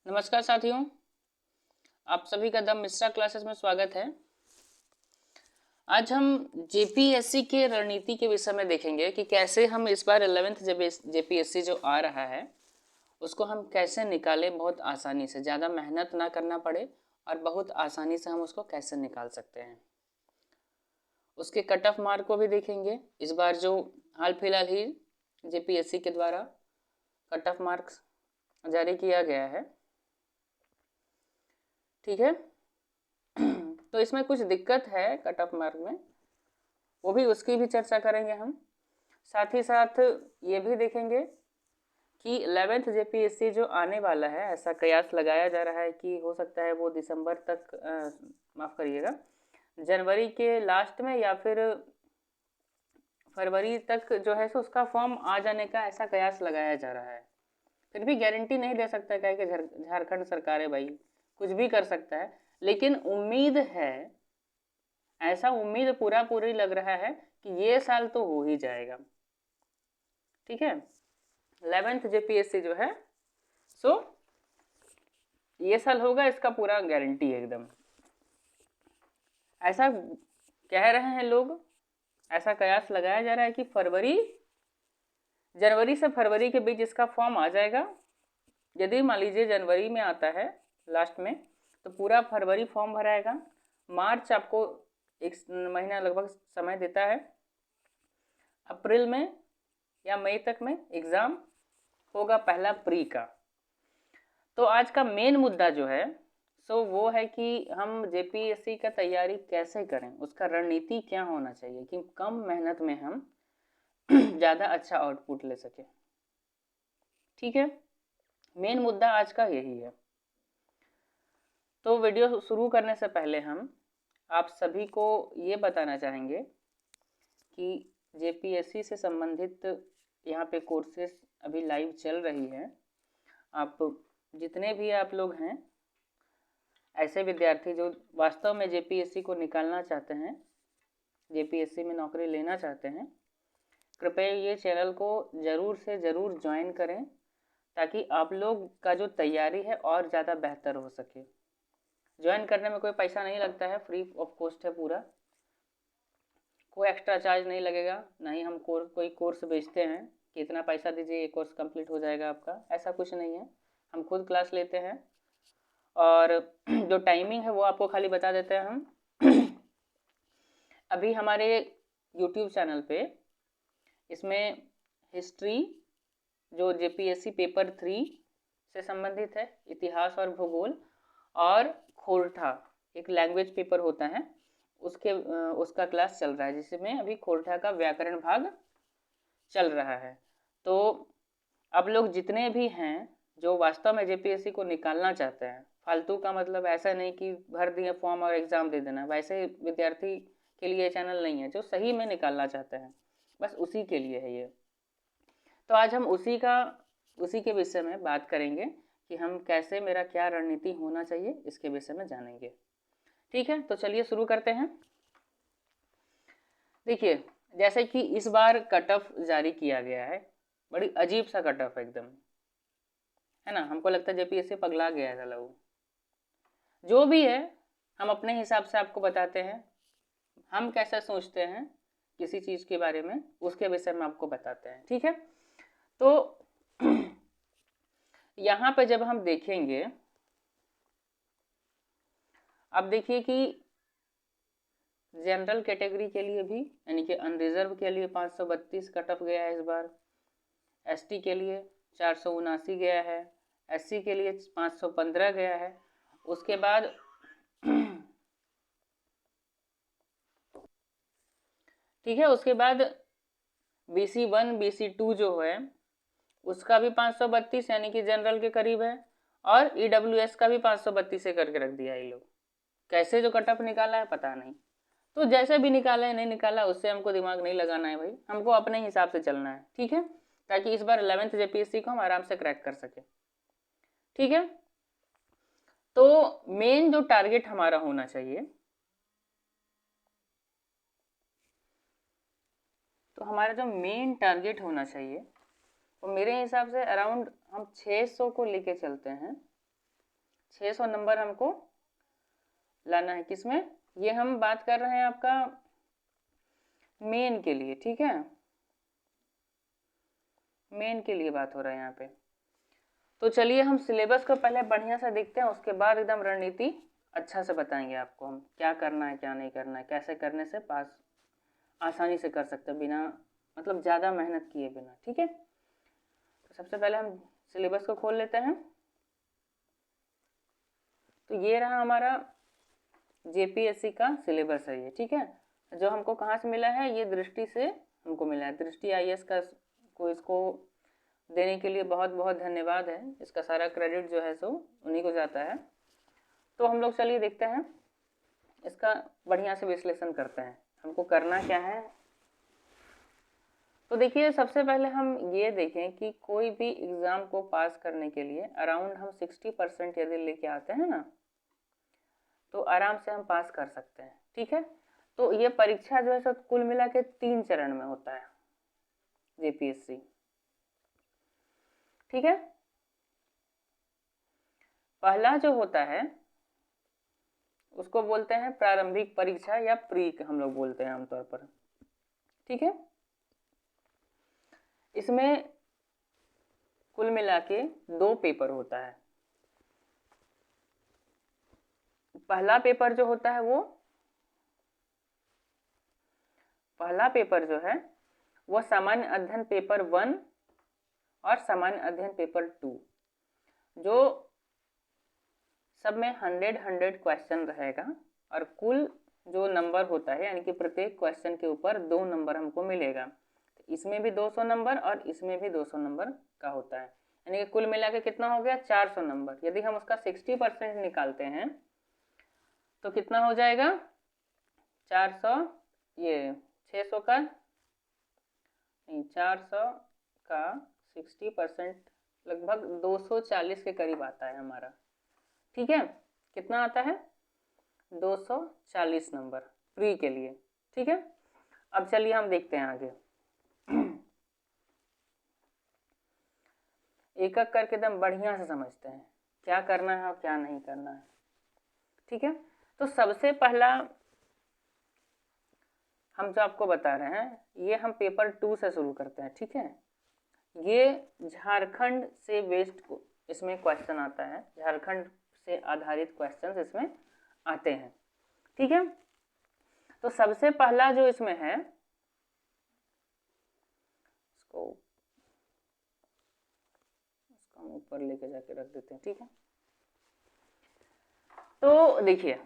नमस्कार साथियों, आप सभी का द मिश्रा क्लासेस में स्वागत है। आज हम जेपीएससी के रणनीति के विषय में देखेंगे कि कैसे हम इस बार 11th जेपीएससी जो आ रहा है उसको हम कैसे निकालें बहुत आसानी से, ज़्यादा मेहनत ना करना पड़े और बहुत आसानी से हम उसको कैसे निकाल सकते हैं। उसके कट ऑफ मार्क को भी देखेंगे। इस बार जो हाल फिलहाल ही जेपीएससी के द्वारा कट ऑफ मार्क्स जारी किया गया है, ठीक है। तो इसमें कुछ दिक्कत है कट ऑफ मार्क में, वो भी उसकी भी चर्चा करेंगे हम। साथ ही साथ ये भी देखेंगे कि 11th जेपीएससी जो आने वाला है, ऐसा कयास लगाया जा रहा है कि हो सकता है वो दिसंबर तक, माफ़ करिएगा, जनवरी के लास्ट में या फिर फरवरी तक जो है सो उसका फॉर्म आ जाने का ऐसा कयास लगाया जा रहा है। फिर भी गारंटी नहीं दे सकता, क्या कि झारखंड सरकार है भाई, कुछ भी कर सकता है, लेकिन उम्मीद है, ऐसा उम्मीद पूरा पूरी लग रहा है कि ये साल तो हो ही जाएगा, ठीक है। 11th जेपीएससी जो है सो ये साल होगा, इसका पूरा गारंटी है एकदम। ऐसा कह रहे हैं लोग, ऐसा कयास लगाया जा रहा है कि जनवरी से फरवरी के बीच इसका फॉर्म आ जाएगा। यदि मान लीजिए जनवरी में आता है लास्ट में, तो पूरा फरवरी फॉर्म भराएगा। मार्च आपको एक महीना लगभग समय देता है। अप्रैल में या मई तक में एग्ज़ाम होगा पहला प्री का। तो आज का मेन मुद्दा जो है सो वो है कि हम जेपीएससी का तैयारी कैसे करें, उसका रणनीति क्या होना चाहिए कि कम मेहनत में हम ज़्यादा अच्छा आउटपुट ले सकें, ठीक है। मेन मुद्दा आज का यही है। तो वीडियो शुरू करने से पहले हम आप सभी को ये बताना चाहेंगे कि जेपीएससी से संबंधित यहाँ पे कोर्सेस अभी लाइव चल रही है। आप जितने भी आप लोग हैं, ऐसे विद्यार्थी जो वास्तव में जेपीएससी को निकालना चाहते हैं, जेपीएससी में नौकरी लेना चाहते हैं, कृपया ये चैनल को ज़रूर से ज़रूर ज्वाइन करें, ताकि आप लोग का जो तैयारी है और ज़्यादा बेहतर हो सके। ज्वाइन करने में कोई पैसा नहीं लगता है, फ्री ऑफ कॉस्ट है पूरा, कोई एक्स्ट्रा चार्ज नहीं लगेगा। नहीं हम कोई कोर्स बेचते हैं कि इतना पैसा दीजिए ये कोर्स कंप्लीट हो जाएगा आपका, ऐसा कुछ नहीं है। हम खुद क्लास लेते हैं और जो टाइमिंग है वो आपको खाली बता देते हैं हम। अभी हमारे यूट्यूब चैनल पे इसमें हिस्ट्री जो जेपीएससी पेपर 3 से संबंधित है, इतिहास और भूगोल, और खोरठा एक लैंग्वेज पेपर होता है, उसका क्लास चल रहा है, जिसमें अभी खोरठा का व्याकरण भाग चल रहा है। तो अब लोग जितने भी हैं जो वास्तव में जेपीएससी को निकालना चाहते हैं, फालतू का मतलब ऐसा नहीं कि भर दिए फॉर्म और एग्ज़ाम दे देना, वैसे विद्यार्थी के लिए चैनल नहीं है। जो सही में निकालना चाहते हैं बस उसी के लिए है ये। तो आज हम उसी के विषय में बात करेंगे कि हम कैसे, मेरा क्या रणनीति होना चाहिए, इसके विषय में जानेंगे, ठीक है। तो चलिए शुरू करते हैं। देखिए, जैसे कि इस बार कट ऑफ जारी किया गया है, बड़ी अजीब सा कट ऑफ एकदम, है ना। हमको लगता है जेपीएससी पगला गया है साला वो। जो भी है हम अपने हिसाब से आपको बताते हैं, हम कैसा सोचते हैं किसी चीज़ के बारे में, उसके विषय में आपको बताते हैं, ठीक है। तो यहाँ पे जब हम देखेंगे, अब देखिए कि जनरल कैटेगरी के लिए भी, यानी कि अनरिजर्व के लिए 532 कट ऑफ गया है इस बार, एसटी के लिए 479 गया है, एससी के लिए 515 गया है। उसके बाद ठीक है, उसके बाद BC1 BC2 जो है उसका भी 532 यानी कि जनरल के करीब है, और EWS का भी 532 से करके रख दिया ये लोग। कैसे जो कट ऑफ निकाला है पता नहीं। तो जैसे भी निकाला है नहीं निकाला उससे हमको दिमाग नहीं लगाना है भाई, हमको अपने हिसाब से चलना है, ठीक है, ताकि इस बार 11th जेपीएससी को हम आराम से क्रैक कर सके, ठीक है। तो मेन जो टारगेट हमारा होना चाहिए, तो हमारा जो मेन टारगेट होना चाहिए वो मेरे हिसाब से अराउंड हम 600 को लेके चलते हैं, 600 नंबर हमको लाना है। किसमें? ये हम बात कर रहे हैं आपका मेन के लिए, ठीक है, मेन के लिए बात हो रहा है यहाँ पे। तो चलिए हम सिलेबस को पहले बढ़िया से देखते हैं, उसके बाद एकदम रणनीति अच्छा से बताएंगे आपको हम क्या करना है क्या नहीं करना है, कैसे करने से पास आसानी से कर सकते हैं बिना मतलब ज़्यादा मेहनत किए बिना, ठीक है। तो सबसे पहले हम सिलेबस को खोल लेते हैं। तो ये रहा हमारा जेपीएससी का सिलेबस है ये, ठीक है, जो हमको कहाँ से मिला है, ये दृष्टि से हमको मिला है। दृष्टि आईएएस का को इसको देने के लिए बहुत बहुत धन्यवाद है, इसका सारा क्रेडिट जो है सो उन्हीं को जाता है। तो हम लोग चलिए देखते हैं, इसका बढ़िया से विश्लेषण करते हैं हमको करना क्या है। तो देखिए सबसे पहले हम ये देखें कि कोई भी एग्ज़ाम को पास करने के लिए अराउंड हम 60% यदि लेके आते हैं ना, तो आराम से हम पास कर सकते हैं, ठीक है। तो ये परीक्षा जो है सो कुल मिला के 3 चरण में होता है जेपीएससी, ठीक है। पहला जो होता है उसको बोलते हैं प्रारंभिक परीक्षा या प्री हम लोग बोलते हैं आमतौर पर, ठीक है। इसमें कुल मिला के 2 पेपर होता है। पहला पेपर जो होता है पहला पेपर जो है वो सामान्य अध्ययन पेपर 1 और सामान्य अध्ययन पेपर 2, जो सब में 100 क्वेश्चन रहेगा और कुल जो नंबर होता है यानी कि प्रत्येक क्वेश्चन के ऊपर 2 नंबर हमको मिलेगा। तो इसमें भी 200 नंबर और इसमें भी 200 नंबर का होता है, यानी कि कुल मिला के कितना हो गया 400 नंबर। यदि हम उसका 60% निकालते हैं तो कितना हो जाएगा 400, ये 600 का नहीं 400 का 60% लगभग 240 के करीब आता है हमारा, ठीक है। कितना आता है 240 नंबर प्री के लिए, ठीक है। अब चलिए हम देखते हैं आगे एक एक करके एकदम बढ़िया से समझते हैं क्या करना है और क्या नहीं करना है, ठीक है। तो सबसे पहला हम जो आपको बता रहे हैं ये हम पेपर 2 से शुरू करते हैं, ठीक है। ये झारखंड से बेस्ड इसमें क्वेश्चन आता है, झारखंड से आधारित क्वेश्चंस इसमें आते हैं, ठीक है। तो सबसे पहला जो इसमें है इसको हम ऊपर लेके जाके रख देते हैं, ठीक है। तो देखिए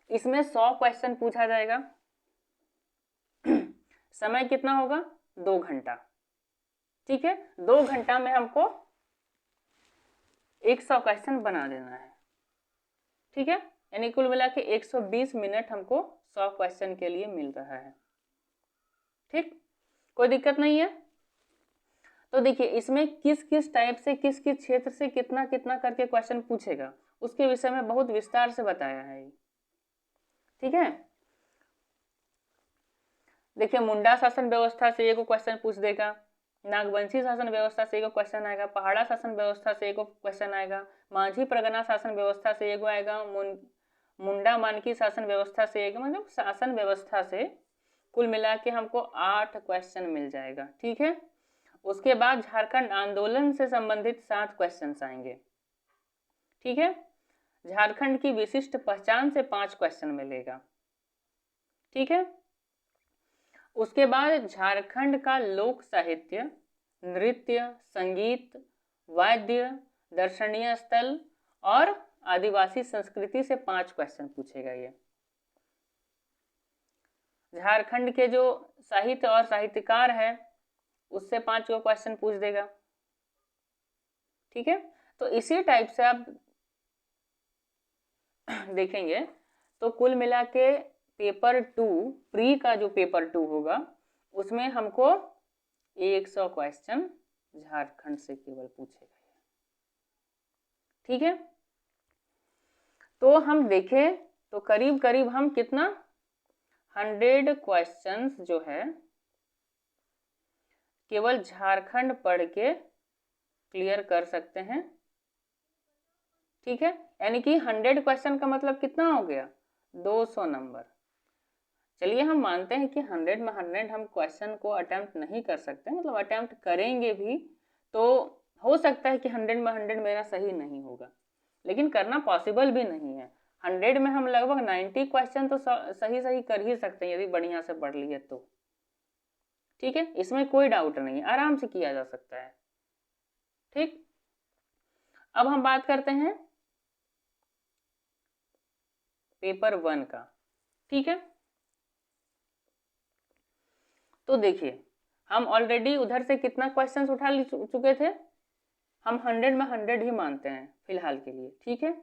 इसमें 100 क्वेश्चन पूछा जाएगा समय कितना होगा 2 घंटा, ठीक है। 2 घंटा में हमको 100 क्वेश्चन बना देना है, ठीक है। यानी कुल मिला के 120 मिनट हमको 100 क्वेश्चन के लिए मिल रहा है, ठीक, कोई दिक्कत नहीं है। तो देखिए इसमें किस किस टाइप से किस किस क्षेत्र से कितना कितना करके क्वेश्चन पूछेगा उसके विषय में बहुत विस्तार से बताया है, ठीक है। देखिए मुंडा शासन व्यवस्था से एगो क्वेश्चन पूछ देगा, नागवंशी शासन व्यवस्था से एगो क्वेश्चन आएगा, पहाड़ा शासन व्यवस्था से एगो क्वेश्चन आएगा, माझी परगना शासन व्यवस्था से एगो आएगा, मुंडा मानकी शासन व्यवस्था से एगो, मतलब शासन व्यवस्था से कुल मिला के हमको 8 क्वेश्चन मिल जाएगा, ठीक है। उसके बाद झारखंड आंदोलन से संबंधित 7 क्वेश्चन आएंगे, ठीक है। झारखंड की विशिष्ट पहचान से 5 क्वेश्चन मिलेगा, ठीक है। उसके बाद झारखंड का लोक साहित्य, नृत्य, संगीत, वाद्य, दर्शनीय स्थल और आदिवासी संस्कृति से 5 क्वेश्चन पूछेगा ये। झारखंड के जो साहित्य और साहित्यकार है उससे 5 को क्वेश्चन पूछ देगा, ठीक है। तो इसी टाइप से आप देखेंगे तो कुल मिला के पेपर 2 प्री का जो पेपर 2 होगा उसमें हमको 100 क्वेश्चन झारखंड से केवल पूछेगा, ठीक है। तो हम देखें तो करीब करीब हम कितना 100 क्वेश्चंस जो है केवल झारखंड पढ़ के क्लियर कर सकते हैं, ठीक है, यानी कि 100 क्वेश्चन का मतलब कितना हो गया, 200 नंबर। चलिए हम मानते हैं कि 100 में 100 हम क्वेश्चन को अटेम्प्ट नहीं कर सकते, मतलब अटेम्प्ट करेंगे भी तो हो सकता है कि 100 में 100 मेरा सही नहीं होगा, लेकिन करना पॉसिबल भी नहीं है। 100 में हम लगभग 90 क्वेश्चन तो सही सही कर ही सकते हैं यदि बढ़िया से पढ़ लिए तो। ठीक है, इसमें कोई डाउट नहीं है, आराम से किया जा सकता है। ठीक, अब हम बात करते हैं पेपर 1 का। ठीक है, तो देखिए हम ऑलरेडी उधर से कितना क्वेश्चंस उठा चुके थे, हम 100 में 100 ही मानते हैं फिलहाल के लिए। ठीक है,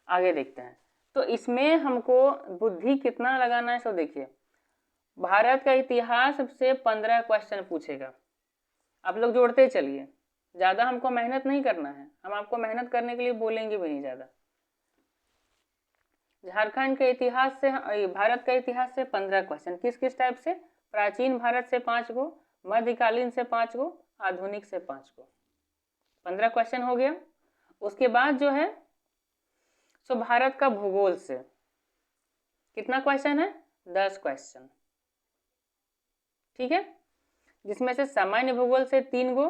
आगे देखते हैं। तो इसमें हमको बुद्धि कितना लगाना है, सो देखिए भारत का इतिहास से 15 क्वेश्चन पूछेगा। आप लोग जोड़ते चलिए, ज़्यादा हमको मेहनत नहीं करना है, हम आपको मेहनत करने के लिए बोलेंगे भी नहीं ज़्यादा। झारखंड के इतिहास से, भारत का इतिहास से 15 क्वेश्चन, किस किस टाइप से, प्राचीन भारत से 5 गो, मध्यकालीन से 5 गो, आधुनिक से 5 गो, 15 क्वेश्चन हो गया। उसके बाद जो है सो भारत का भूगोल से कितना क्वेश्चन है, 10 क्वेश्चन। ठीक है, जिसमें से सामान्य भूगोल से 3 गो,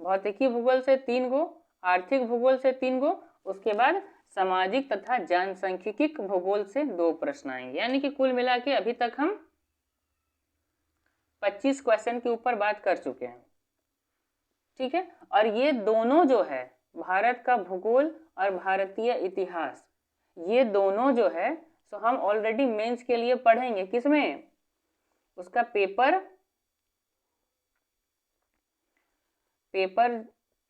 भौतिकी भूगोल से 3 गो, आर्थिक भूगोल से 3 गो, उसके बाद सामाजिक तथा जनसांख्यिकी भूगोल से 2 प्रश्न आएंगे। यानी कि कुल मिला के अभी तक हम 25 क्वेश्चन के ऊपर बात कर चुके हैं। ठीक है, और ये दोनों जो है भारत का भूगोल और भारतीय इतिहास, ये दोनों जो है सो हम ऑलरेडी मेंस के लिए पढ़ेंगे। किसमें, उसका पेपर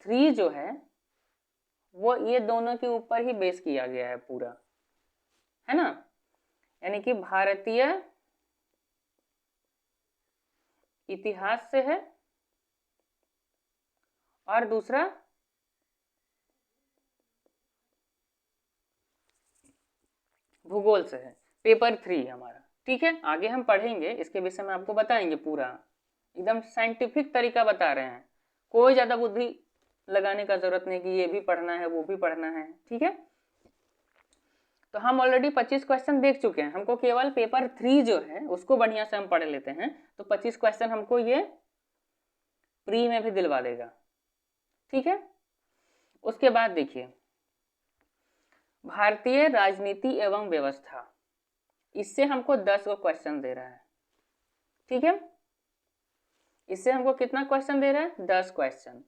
3 जो है वो ये दोनों के ऊपर ही बेस किया गया है पूरा, है ना। यानी कि भारतीय इतिहास से है और दूसरा भूगोल से है, पेपर 3 हमारा। ठीक है, आगे हम पढ़ेंगे इसके विषय में, आपको बताएंगे पूरा, एकदम साइंटिफिक तरीका बता रहे हैं, कोई ज़्यादा बुद्धि लगाने का जरूरत नहीं कि ये भी पढ़ना है वो भी पढ़ना है। ठीक है, तो हम ऑलरेडी 25 क्वेश्चन देख चुके हैं, हमको केवल पेपर 3 जो है उसको बढ़िया से हम पढ़ लेते हैं, तो 25 क्वेश्चन हमको ये प्री में भी दिलवा देगा। ठीक है, उसके बाद देखिए भारतीय राजनीति एवं व्यवस्था, इससे हमको 10 गो क्वेश्चन दे रहा है। ठीक है, इससे हमको कितना क्वेश्चन दे रहा है, 10 क्वेश्चन।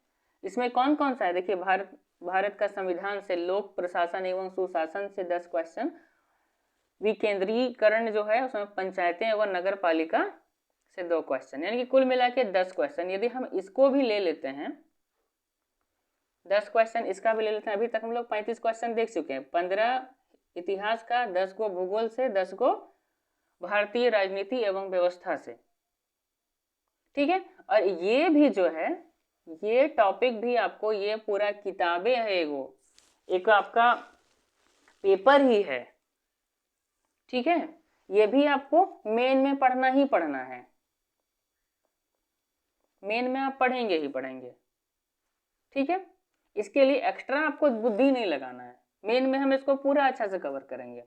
इसमें कौन कौन सा है, देखिए भारत का संविधान से, लोक प्रशासन एवं सुशासन से 10 क्वेश्चन, विकेंद्रीकरण जो है उसमें पंचायतें एवं नगर पालिका से 2 क्वेश्चन, यानी कि कुल मिला के 10 क्वेश्चन। यदि हम इसको भी ले लेते हैं 10 क्वेश्चन, इसका भी ले लेते हैं, अभी तक हम लोग 35 क्वेश्चन देख चुके हैं, 15 इतिहास का, 10 को भूगोल से, 10 को भारतीय राजनीति एवं व्यवस्था से। ठीक है, और ये भी जो है ये टॉपिक भी आपको, ये पूरा किताबें है, वो एक आपका पेपर ही है। ठीक है, ये भी आपको मेन में पढ़ना ही पढ़ना है, मेन में आप पढ़ेंगे ही पढ़ेंगे। ठीक है, इसके लिए एक्स्ट्रा आपको बुद्धि नहीं लगाना है, मेन में हम इसको पूरा अच्छा से कवर करेंगे।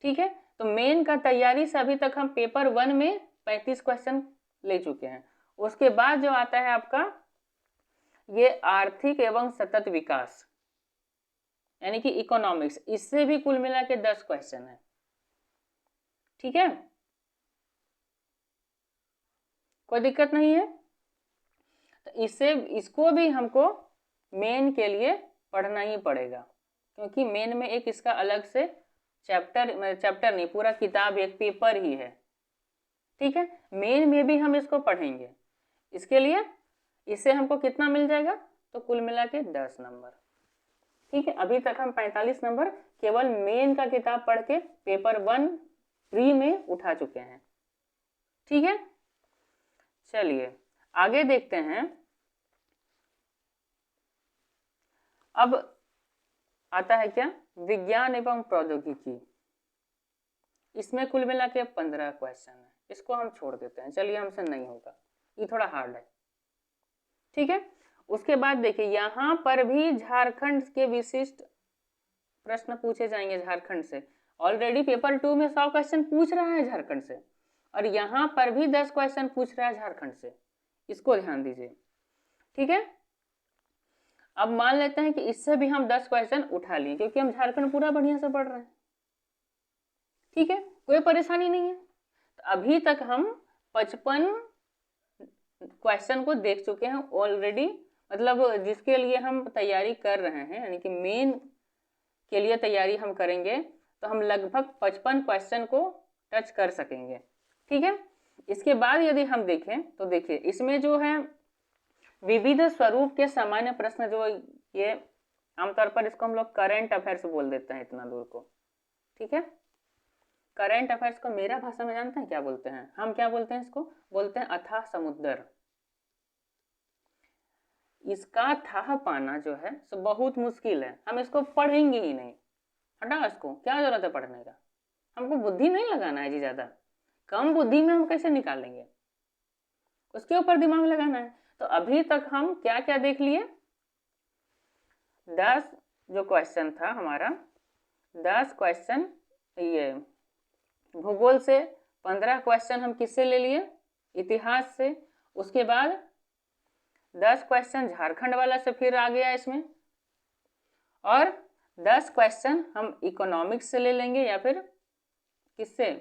ठीक है, तो मेन का तैयारी से अभी तक हम पेपर 1 में 35 क्वेश्चन ले चुके हैं। उसके बाद जो आता है आपका ये आर्थिक एवं सतत विकास, यानी कि इकोनॉमिक्स, इससे भी कुल मिला के 10 क्वेश्चन है। ठीक है, कोई दिक्कत नहीं है, तो इसको भी हमको मेन के लिए पढ़ना ही पड़ेगा, क्योंकि मेन में एक इसका अलग से चैप्टर नहीं, पूरा किताब एक पेपर ही है। ठीक है, मेन में भी हम इसको पढ़ेंगे, इसके लिए इससे हमको कितना मिल जाएगा, तो कुल मिला के 10 नंबर। ठीक है, अभी तक हम 45 नंबर केवल मेन का किताब पढ़ के पेपर 1 प्री में उठा चुके हैं। ठीक है, चलिए आगे देखते हैं। अब आता है क्या, विज्ञान एवं प्रौद्योगिकी, इसमें कुल मिला के 15 क्वेश्चन है, इसको हम छोड़ देते हैं, चलिए हमसे नहीं होगा, ये थोड़ा हार्ड है। ठीक है, उसके बाद देखिए यहाँ पर भी झारखंड के विशिष्ट प्रश्न पूछे जाएंगे झारखंड से। ऑलरेडी पेपर 2 में 100 क्वेश्चन पूछ रहा है झारखंड से, और यहाँ पर भी 10 क्वेश्चन पूछ रहा है झारखंड से, इसको ध्यान दीजिए। ठीक है, अब मान लेते हैं कि इससे भी हम 10 क्वेश्चन उठा लिए, क्योंकि हम झारखंड पूरा बढ़िया से पढ़ रहे हैं। ठीक है, कोई परेशानी नहीं है। तो अभी तक हम 55 क्वेश्चन को देख चुके हैं ऑलरेडी, मतलब जिसके लिए हम तैयारी कर रहे हैं, यानी कि मेन के लिए तैयारी हम करेंगे तो हम लगभग 55 क्वेश्चन को टच कर सकेंगे। ठीक है, इसके बाद यदि हम देखें तो देखिए इसमें जो है विविध स्वरूप के सामान्य प्रश्न, जो ये आमतौर पर इसको हम लोग करंट अफेयर्स बोल देते हैं इतना दूर को। ठीक है, करंट अफेयर्स को मेरा भाषा में जानते हैं क्या बोलते हैं? हम क्या बोलते हैं इसको? बोलते हैं अथाह समुद्र। इसका थाह पाना जो है सो बहुत मुश्किल है, हम इसको पढ़ेंगे ही नहीं। हटा इसको, क्या जरूरत है पढ़ने का? हमको बुद्धि नहीं लगाना है जी, ज्यादा कम बुद्धि में हम कैसे निकालेंगे, उसके ऊपर दिमाग लगाना है। तो अभी तक हम क्या क्या देख लिए? 10 जो क्वेश्चन था हमारा, 10 क्वेश्चन ये भूगोल से, 15 क्वेश्चन हम किससे ले लिए? इतिहास से। उसके बाद 10 क्वेश्चन झारखंड वाला से फिर आ गया इसमें, और 10 क्वेश्चन हम इकोनॉमिक्स से ले लेंगे, या फिर किससे?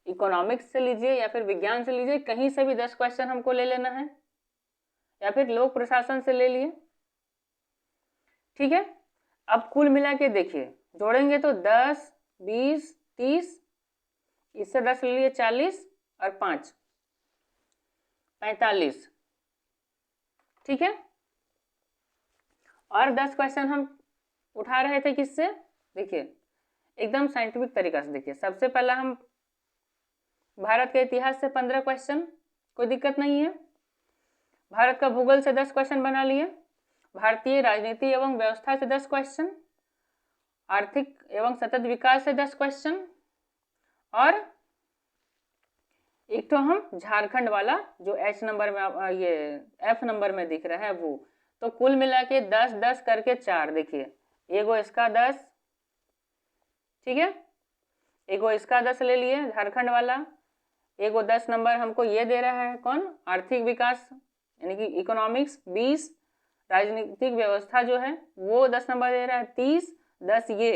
इकोनॉमिक्स से लीजिए या फिर विज्ञान से लीजिए, कहीं से भी 10 क्वेश्चन हमको ले लेना है, या फिर लोक प्रशासन से ले लिए। ठीक है, अब कुल मिला के देखिए, जोड़ेंगे तो 10, 20, 30, इससे 10 ले लिए 40, और 5 45। ठीक है, और 10 क्वेश्चन हम उठा रहे थे किससे? देखिए एकदम साइंटिफिक तरीका से देखिए। सबसे पहला हम भारत के इतिहास से 15 क्वेश्चन, कोई दिक्कत नहीं है। भारत का भूगोल से 10 क्वेश्चन बना लिए। भारतीय राजनीति एवं व्यवस्था से 10 क्वेश्चन, आर्थिक एवं सतत विकास से 10 क्वेश्चन, और एक तो हम झारखंड वाला जो H नंबर में, ये F नंबर में दिख रहा है वो। तो कुल मिला के 10 10 करके 4, देखिए एगो इसका 10, ठीक है, एगो इसका 10 ले लिए झारखंड वाला, एगो 10 नंबर हमको ये दे रहा है कौन? आर्थिक विकास यानी कि इकोनॉमिक्स 20, राजनीतिक व्यवस्था जो है वो 10 नंबर दे रहा है 30, 10 ये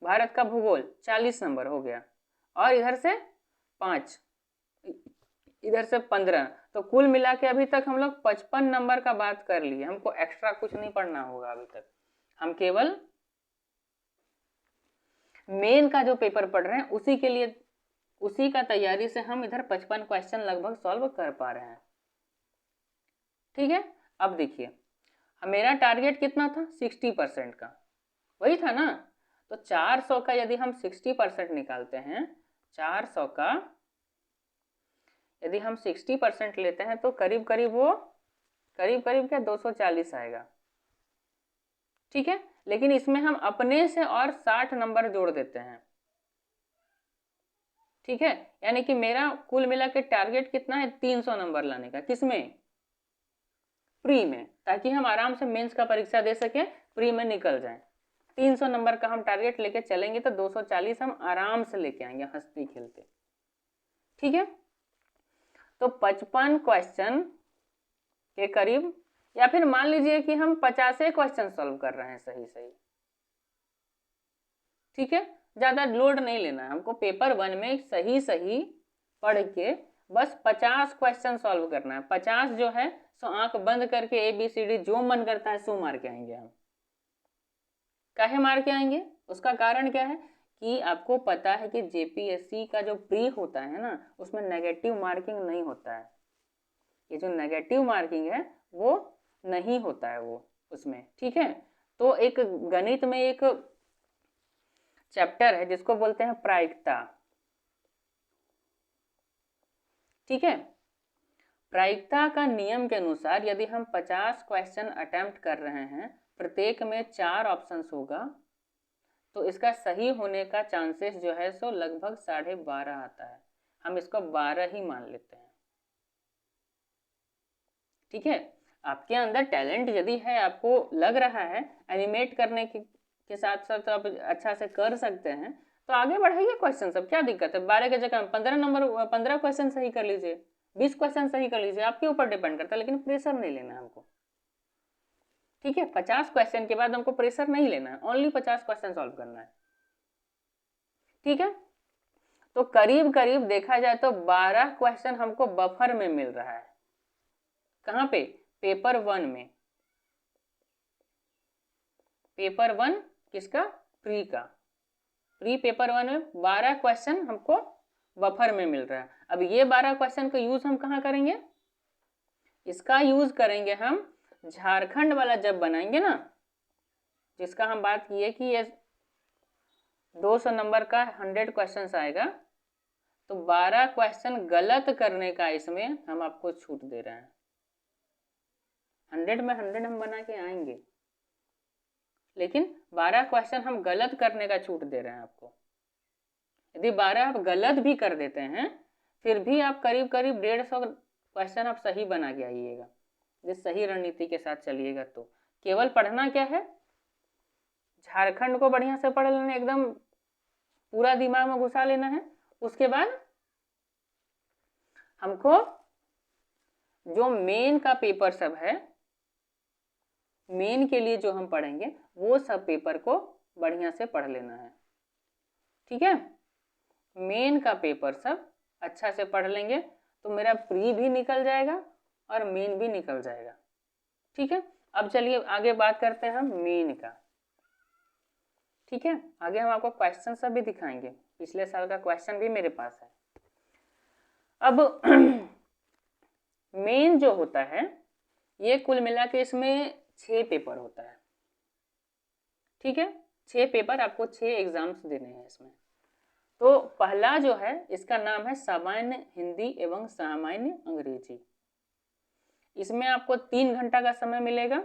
भारत का भूगोल 40 नंबर हो गया, और इधर से 5, इधर से 15। तो कुल मिला के अभी तक हम लोग 55 नंबर का बात कर लिए। हमको एक्स्ट्रा कुछ नहीं पढ़ना होगा अभी तक, हम केवल मेन का जो पेपर पढ़ रहे हैं उसी के लिए, उसी का तैयारी से हम इधर 55 क्वेश्चन लगभग सॉल्व कर पा रहे हैं। ठीक है, अब देखिए मेरा टारगेट कितना था? 60% का, वही था ना। तो 400 का यदि हम 60% निकालते हैं, 400 का यदि हम 60% लेते हैं तो करीब करीब वो करीब क्या 240 आएगा। ठीक है, लेकिन इसमें हम अपने से और 60 नंबर जोड़ देते हैं। ठीक है, यानी कि मेरा कुल मिला के टारगेट कितना है? 300 नंबर लाने का। किसमें? प्री में, ताकि हम आराम से मेंस का परीक्षा दे सके, प्री में निकल जाए। 300 नंबर का हम टारगेट लेके चलेंगे तो 240 हम आराम से लेके आएंगे हंसते खेलते। ठीक है, तो 55 क्वेश्चन के करीब, या फिर मान लीजिए कि हम 50 क्वेश्चन सॉल्व कर रहे हैं सही सही। ठीक है, ज्यादा लोड नहीं लेना है हमको। पेपर 1 में सही सही पढ़ के बस 50 क्वेश्चन सॉल्व करना है। 50 जो है सो आंख बंद करके ABCD जो मन करता है सो मार के आएंगे हम। काहे मार के आएंगे? उसका कारण क्या है कि आपको पता है कि JPSC का जो प्री होता है ना, उसमें नेगेटिव मार्किंग नहीं होता है। ये जो नेगेटिव मार्किंग है वो नहीं होता है वो उसमें। ठीक है, तो एक गणित में एक चैप्टर है जिसको बोलते हैं प्रायिकता। ठीक है, प्रायिकता का नियम के अनुसार यदि हम 50 क्वेश्चन अटेम्प्ट कर रहे हैं, प्रत्येक में 4 ऑप्शंस होगा, तो इसका सही होने का चांसेस जो है सो लगभग 12.5 आता है। हम इसको 12 ही मान लेते हैं। ठीक है, आपके अंदर टैलेंट यदि है, आपको लग रहा है एनिमेट करने के साथ साथ आप अच्छा से कर सकते हैं, तो आगे बढ़ाइए क्वेश्चन सब, क्या दिक्कत है। 12 के जगह 15 क्वेश्चन सही कर लीजिए, 20 क्वेश्चन सही कर लीजिए, आपके ऊपर डिपेंड करता है, लेकिन प्रेशर नहीं लेना हमको। ठीक है, 50 क्वेश्चन के बाद हमको प्रेशर नहीं लेना है, ओनली 50 क्वेश्चन सॉल्व करना है। ठीक है, तो करीब करीब देखा जाए तो 12 क्वेश्चन हमको बफर में मिल रहा है। कहाँ पे? पेपर 1 में। पेपर 1 किसका? प्री का। प्री पेपर 1 में 12 क्वेश्चन हमको बफर में मिल रहा है। अब ये 12 क्वेश्चन का यूज हम कहाँ करेंगे? इसका यूज करेंगे हम झारखंड वाला जब बनाएंगे ना, जिसका हम बात किए कि ये 200 नंबर का 100 क्वेश्चन आएगा, तो 12 क्वेश्चन गलत करने का इसमें हम आपको छूट दे रहे हैं। 100 में 100 हम बना के आएंगे, लेकिन 12 क्वेश्चन हम गलत करने का छूट दे रहे हैं आपको। यदि 12 आप गलत भी कर देते हैं, फिर भी आप करीब करीब 150 क्वेश्चन आप सही बना के आइएगा, जिस सही रणनीति के साथ चलिएगा। तो केवल पढ़ना क्या है, झारखंड को बढ़िया से पढ़ लेना, एकदम पूरा दिमाग में घुसा लेना है। उसके बाद हमको जो मेन का पेपर सब है, मेन के लिए जो हम पढ़ेंगे, वो सब पेपर को बढ़िया से पढ़ लेना है। ठीक है, मेन का पेपर सब अच्छा से पढ़ लेंगे तो मेरा प्री भी निकल जाएगा और मेन भी निकल जाएगा। ठीक है, अब चलिए आगे बात करते हैं हम मेन का। ठीक है, आगे हम आपको क्वेश्चन सब भी दिखाएंगे, पिछले साल का क्वेश्चन भी मेरे पास है। अब मेन जो होता है, ये कुल मिला के इसमें 6 पेपर होता है। ठीक है, 6 पेपर, आपको 6 एग्जाम्स देने हैं इसमें। तो पहला जो है, इसका नाम है सामान्य हिंदी एवं सामान्य अंग्रेजी। इसमें आपको 3 घंटा का समय मिलेगा।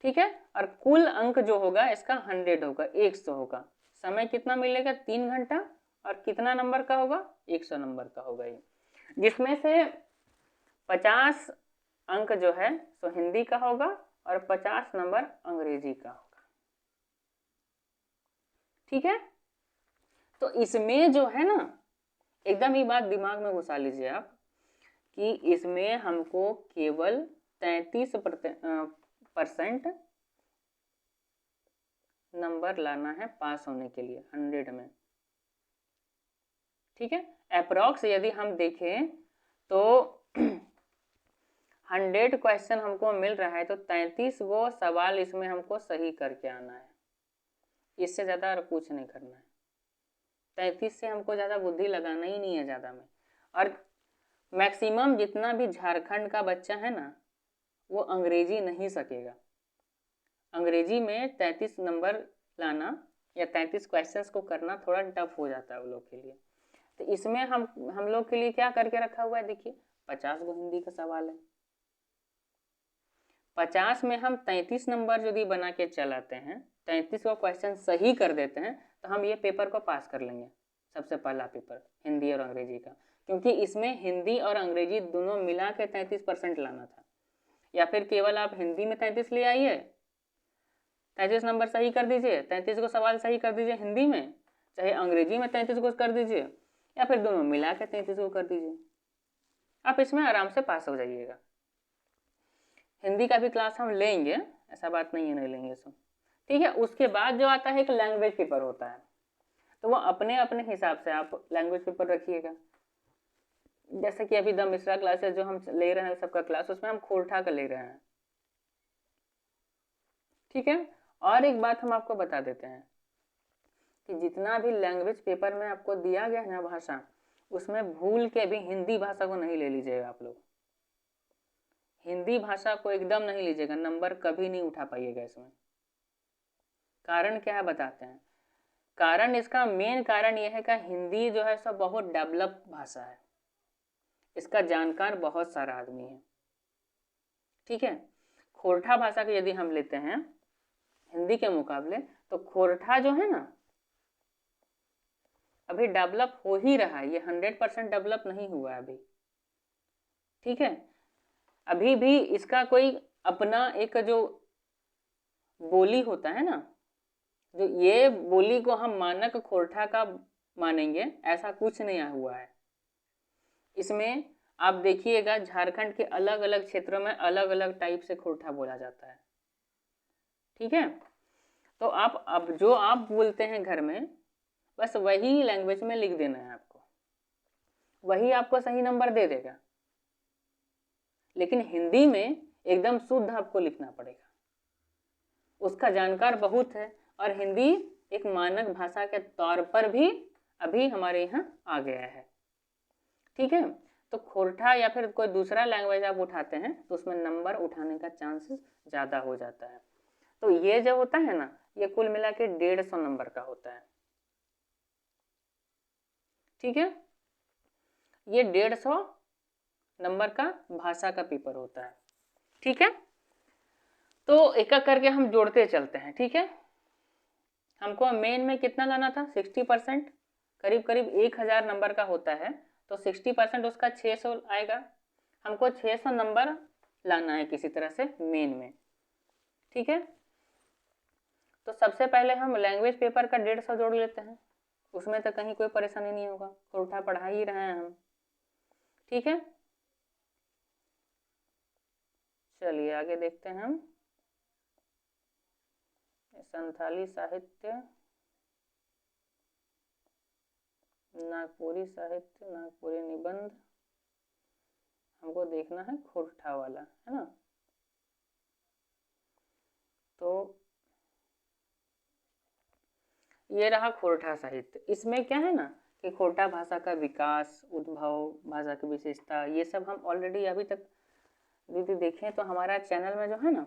ठीक है, और कुल अंक जो होगा इसका 100 होगा, 100 होगा। समय कितना मिलेगा? 3 घंटा। और कितना नंबर का होगा? 100 नंबर का होगा ये, जिसमें से 50 अंक जो है सो हिंदी का होगा और 50 नंबर अंग्रेजी का होगा। ठीक है, तो इसमें जो है ना, एकदम ही बात दिमाग में घुसा लीजिए आप कि इसमें हमको केवल 33% नंबर लाना है पास होने के लिए 100 में। ठीक है, अप्रॉक्स यदि हम देखें तो 100 क्वेश्चन हमको मिल रहा है, तो 33 वो सवाल इसमें हमको सही करके आना है, इससे ज़्यादा और कुछ नहीं करना है। 33 से हमको ज़्यादा बुद्धि लगाना ही नहीं है ज़्यादा में। और मैक्सिमम जितना भी झारखंड का बच्चा है ना, वो अंग्रेजी नहीं सकेगा। अंग्रेजी में 33 नंबर लाना या 33 क्वेश्चंस को करना थोड़ा टफ हो जाता है वो लोग के लिए। तो इसमें हम लोग के लिए क्या करके रखा हुआ है, देखिए 50 गो हिंदी का सवाल है, 50 में हम 33 नंबर यदि बना के चलाते हैं, 33 को क्वेश्चन सही कर देते हैं, तो हम ये पेपर को पास कर लेंगे। सबसे पहला पेपर हिंदी और अंग्रेजी का, क्योंकि इसमें हिंदी और अंग्रेजी दोनों मिला के 33% लाना था। या फिर केवल आप हिंदी में 33 ले आइए, 33 नंबर सही कर दीजिए, 33 को सवाल सही कर दीजिए हिंदी में, चाहे अंग्रेजी में 33 को कर दीजिए, या फिर दोनों मिला के 33 को कर दीजिए, आप इसमें आराम से पास हो जाइएगा। हिंदी का भी क्लास हम लेंगे, ऐसा बात नहीं है नहीं लेंगे सब। ठीक है, उसके बाद जो आता है एक लैंग्वेज पेपर होता है, तो वो अपने अपने हिसाब से आप लैंग्वेज पेपर रखिएगा। जैसे कि अभी द मिश्रा क्लासेस जो हम ले रहे हैं सबका क्लास, उसमें हम खोरठा का ले रहे हैं। ठीक है, और एक बात हम आपको बता देते हैं कि जितना भी लैंग्वेज पेपर में आपको दिया गया है ना भाषा, उसमें भूल के भी हिंदी भाषा को नहीं ले लीजिएगा आप लोग। हिंदी भाषा को एकदम नहीं लीजिएगा, नंबर कभी नहीं उठा पाइएगा इसमें। कारण क्या है बताते हैं। कारण, इसका मेन कारण यह है कि हिंदी जो है सब बहुत डेवलप भाषा है, इसका जानकार बहुत सारा आदमी है। ठीक है, खोरठा भाषा को यदि हम लेते हैं हिंदी के मुकाबले, तो खोरठा जो है ना अभी डेवलप हो ही रहा है, ये 100% डेवलप नहीं हुआ है अभी। ठीक है, अभी भी इसका कोई अपना एक जो बोली होता है ना, जो ये बोली को हम मानक खोरठा का मानेंगे, ऐसा कुछ नहीं हुआ है। इसमें आप देखिएगा झारखंड के अलग अलग क्षेत्रों में अलग अलग टाइप से खोरठा बोला जाता है। ठीक है, तो आप अब जो आप बोलते हैं घर में, बस वही लैंग्वेज में लिख देना है आपको, वही आपको सही नंबर दे देगा। लेकिन हिंदी में एकदम शुद्ध आपको लिखना पड़ेगा, उसका जानकार बहुत है, और हिंदी एक मानक भाषा के तौर पर भी अभी हमारे यहाँ आ गया है। ठीक है, तो खोरठा या फिर कोई दूसरा लैंग्वेज आप उठाते हैं तो उसमें नंबर उठाने का चांसेस ज़्यादा हो जाता है। तो ये जो होता है ना, ये कुल मिला के 150 नंबर का होता है। ठीक है, ये 150 नंबर का भाषा का पेपर होता है। ठीक है, तो एक एक करके हम जोड़ते चलते हैं। ठीक है, हमको मेन में कितना लाना था, 60%, करीब करीब 1000 नंबर का होता है, तो 60% उसका 600 आएगा। हमको 600 नंबर लाना है किसी तरह से मेन में। ठीक है, तो सबसे पहले हम लैंग्वेज पेपर का 150 जोड़ लेते हैं, उसमें तो कहीं कोई परेशानी नहीं होगा, खोरठा पढ़ा ही रहे हैं हम। ठीक है, चलिए आगे देखते हैं हम। संथाली साहित्य, नागपुरी साहित्य, नागपुरी निबंध, हमको देखना है खोरठा वाला, है ना। तो ये रहा खोरठा साहित्य। इसमें क्या है ना कि खोरठा भाषा का विकास, उद्भव, भाषा की विशेषता, ये सब हम ऑलरेडी अभी तक दीदी देखें तो हमारा चैनल में जो है ना,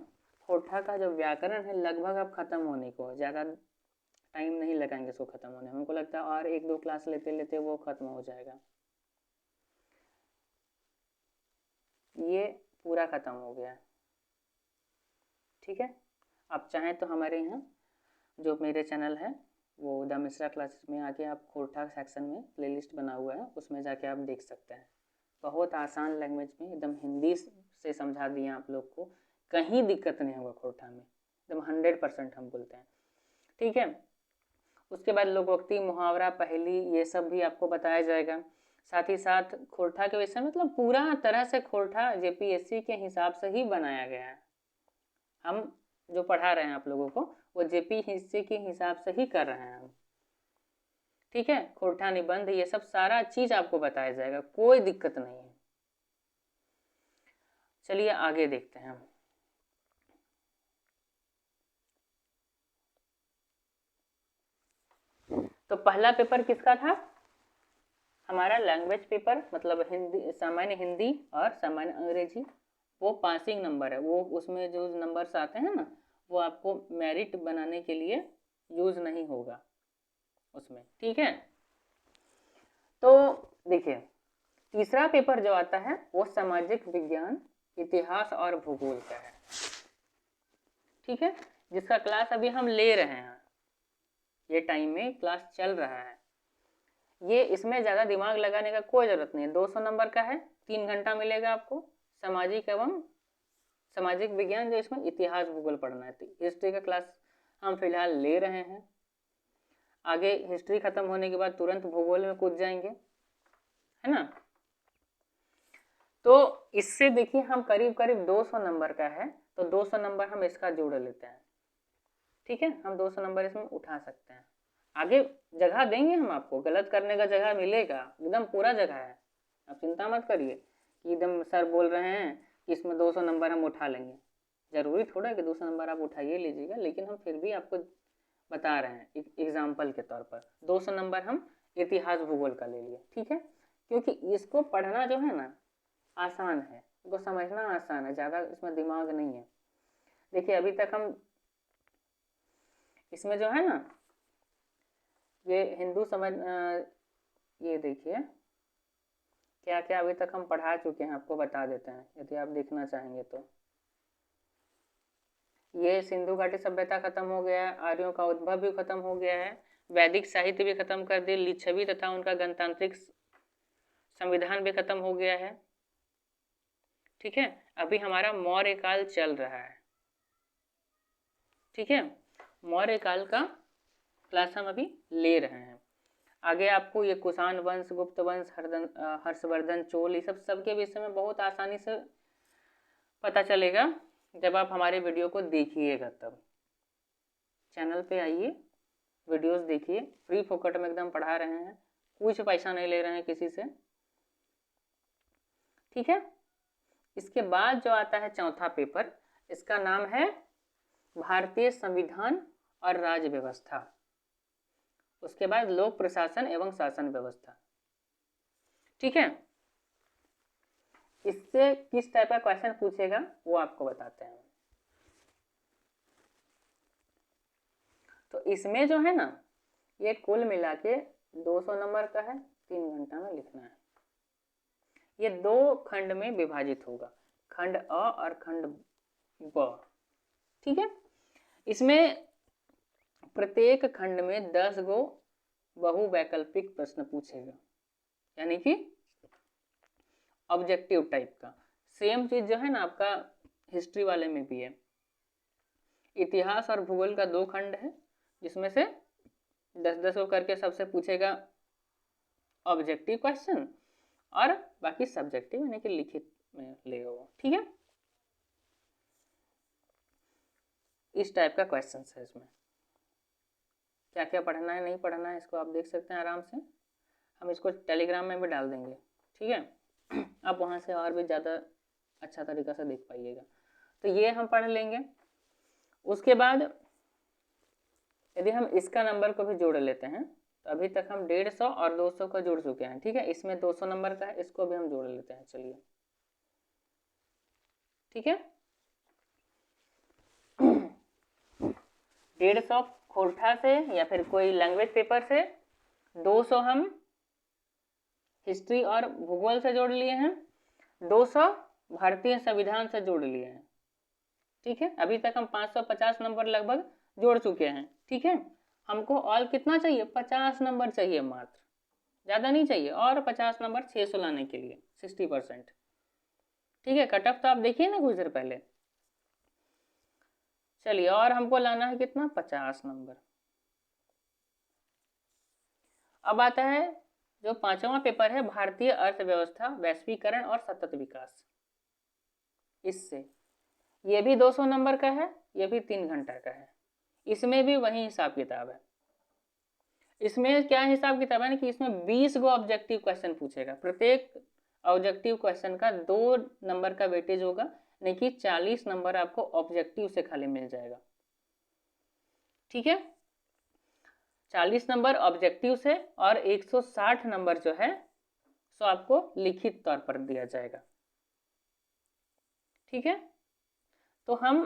खोरठा का जो व्याकरण है लगभग अब खत्म होने को, ज़्यादा टाइम नहीं लगाएंगे इसको खत्म होने में। हमको लगता है और 1-2 क्लास लेते लेते वो खत्म हो जाएगा। ये पूरा खत्म हो गया। ठीक है, आप चाहें तो हमारे यहाँ जो मेरे चैनल है वो द मिश्रा क्लासेस में आके आप खोरठा सेक्शन में प्लेलिस्ट बना हुआ है, उसमें जाके आप देख सकते हैं। बहुत आसान लैंग्वेज में एकदम हिंदी से समझा दिए आप लोग को, कहीं दिक्कत नहीं होगा खोरठा में, एकदम 100% हम बोलते हैं। ठीक है, उसके बाद लोकोक्ति, मुहावरा, पहेली, ये सब भी आपको बताया जाएगा। साथ ही साथ खोरठा के विषय मतलब पूरा तरह से खोरठा जेपीएससी के हिसाब से ही बनाया गया है। हम जो पढ़ा रहे हैं आप लोगों को वो जेपीएससी के हिसाब से ही कर रहे हैं हम। ठीक है, खोरठा निबंध ये सब सारा चीज आपको बताया जाएगा, कोई दिक्कत नहीं है। चलिए आगे देखते हैं हम। तो पहला पेपर किसका था, हमारा लैंग्वेज पेपर, मतलब हिंदी, सामान्य हिंदी और सामान्य अंग्रेजी। वो पासिंग नंबर है, वो उसमें जो नंबर्स आते हैं ना वो आपको मेरिट बनाने के लिए यूज नहीं होगा उसमें। ठीक है, तो देखिए तीसरा पेपर जो आता है वो सामाजिक विज्ञान, इतिहास और भूगोल का है। ठीक है, जिसका क्लास अभी हम ले रहे हैं, ये टाइम में क्लास चल रहा है। ये इसमें ज़्यादा दिमाग लगाने का कोई ज़रूरत नहीं है, 200 नंबर का है, 3 घंटा मिलेगा आपको। सामाजिक एवं सामाजिक विज्ञान, जो इसमें इतिहास भूगोल पढ़ना है। हिस्ट्री का क्लास हम फिलहाल ले रहे हैं, आगे हिस्ट्री खत्म होने के बाद तुरंत भूगोल में कूद जाएंगे, है ना। तो इससे देखिए हम करीब करीब 200 नंबर का है, तो 200 नंबर हम इसका जोड़ लेते हैं। ठीक है, हम 200 नंबर इसमें उठा सकते हैं। आगे जगह देंगे हम आपको, गलत करने का जगह मिलेगा, एकदम पूरा जगह है, आप चिंता मत करिए कि एकदम सर बोल रहे हैं कि इसमें 200 नंबर हम उठा लेंगे। ज़रूरी थोड़ा है कि 200 नंबर आप उठाइए लीजिएगा, लेकिन हम फिर भी आपको बता रहे हैं एग्जाम्पल के तौर पर। 200 नंबर हम इतिहास भूगोल का ले लिए। ठीक है, क्योंकि इसको पढ़ना जो है ना आसान है, इसको समझना आसान है, ज़्यादा इसमें दिमाग नहीं है। देखिए अभी तक हम इसमें जो है ना ये हिंदू समझ, ये देखिए क्या क्या अभी तक हम पढ़ा चुके हैं, आपको बता देते हैं यदि आप देखना चाहेंगे तो। ये सिंधु घाटी सभ्यता खत्म हो गया है, आर्यों का उद्भव भी खत्म हो गया है, वैदिक साहित्य भी खत्म कर दिए, लिच्छवी तथा उनका गणतांत्रिक संविधान भी खत्म हो गया है। ठीक है, अभी हमारा मौर्य काल चल रहा है। ठीक है, मौर्य काल का क्लास हम अभी ले रहे हैं। आगे आपको ये कुषाण वंश, गुप्त वंश, हर्षवर्धन, चोल, ये सबके विषय में बहुत आसानी से पता चलेगा जब आप हमारे वीडियो को देखिएगा। तब चैनल पे आइए, वीडियोस देखिए, फ्री फोकट में एकदम पढ़ा रहे हैं, कुछ पैसा नहीं ले रहे हैं किसी से। ठीक है, इसके बाद जो आता है चौथा पेपर, इसका नाम है भारतीय संविधान और राज्य व्यवस्था। उसके बाद लोक प्रशासन एवं शासन व्यवस्था। ठीक है, इससे किस टाइप का क्वेश्चन पूछेगा वो आपको बताते हैं। तो इसमें जो है ना, ये कुल मिला के 200 नंबर का है, 3 घंटा में लिखना है। ये 2 खंड में विभाजित होगा, खंड अ और खंड ब। ठीक है, इसमें प्रत्येक खंड में 10 गो बहुवैकल्पिक प्रश्न पूछेगा, यानी कि ऑब्जेक्टिव टाइप का। सेम चीज जो है ना आपका हिस्ट्री वाले में भी है। इतिहास और भूगोल का 2 खंड है, जिसमें से 10-10 को करके सबसे पूछेगा ऑब्जेक्टिव क्वेश्चन, और बाकी सब्जेक्टिव यानी कि लिखित में लेगा वो। ठीक है, इस टाइप का क्वेश्चन है। इसमें क्या क्या पढ़ना है नहीं पढ़ना है इसको आप देख सकते हैं आराम से। हम इसको टेलीग्राम में भी डाल देंगे। ठीक है, आप वहाँ से और भी ज़्यादा अच्छा तरीका से देख पाइएगा। तो ये हम पढ़ लेंगे। उसके बाद यदि हम इसका नंबर को भी जोड़ लेते हैं, तो अभी तक हम 150 और 200 का जोड़ चुके हैं। ठीक है, इसमें 200 नंबर का है, इसको भी हम जोड़ लेते हैं। चलिए, ठीक है, 150 खोरठा से या फिर कोई लैंग्वेज पेपर से, 200 हम हिस्ट्री और भूगोल से जोड़ लिए हैं, 200 भारतीय संविधान से जोड़ लिए हैं। ठीक है, अभी तक हम 550 नंबर लगभग जोड़ चुके हैं। ठीक है, हमको और कितना चाहिए, 50 नंबर चाहिए मात्र, ज़्यादा नहीं चाहिए, और 50 नंबर 600 लाने के लिए 60%। ठीक है, कट ऑफ तो आप देखिए ना कुछ देर पहले। चलिए, और हमको लाना है कितना, 50 नंबर। अब आता है जो 5वां पेपर है, भारतीय अर्थव्यवस्था, वैश्वीकरण और सतत विकास। इससे ये भी 200 नंबर का है, ये भी 3 घंटा का है। इसमें भी वही हिसाब किताब है। इसमें क्या हिसाब किताब है ना कि इसमें 20 गो ऑब्जेक्टिव क्वेश्चन पूछेगा। प्रत्येक ऑब्जेक्टिव क्वेश्चन का 2 नंबर का वेटेज होगा, नहीं कि 40 नंबर आपको ऑब्जेक्टिव से खाली मिल जाएगा। ठीक है, 40 नंबर ऑब्जेक्टिव से और 160 नंबर जो है सो आपको लिखित तौर पर दिया जाएगा। ठीक है, तो हम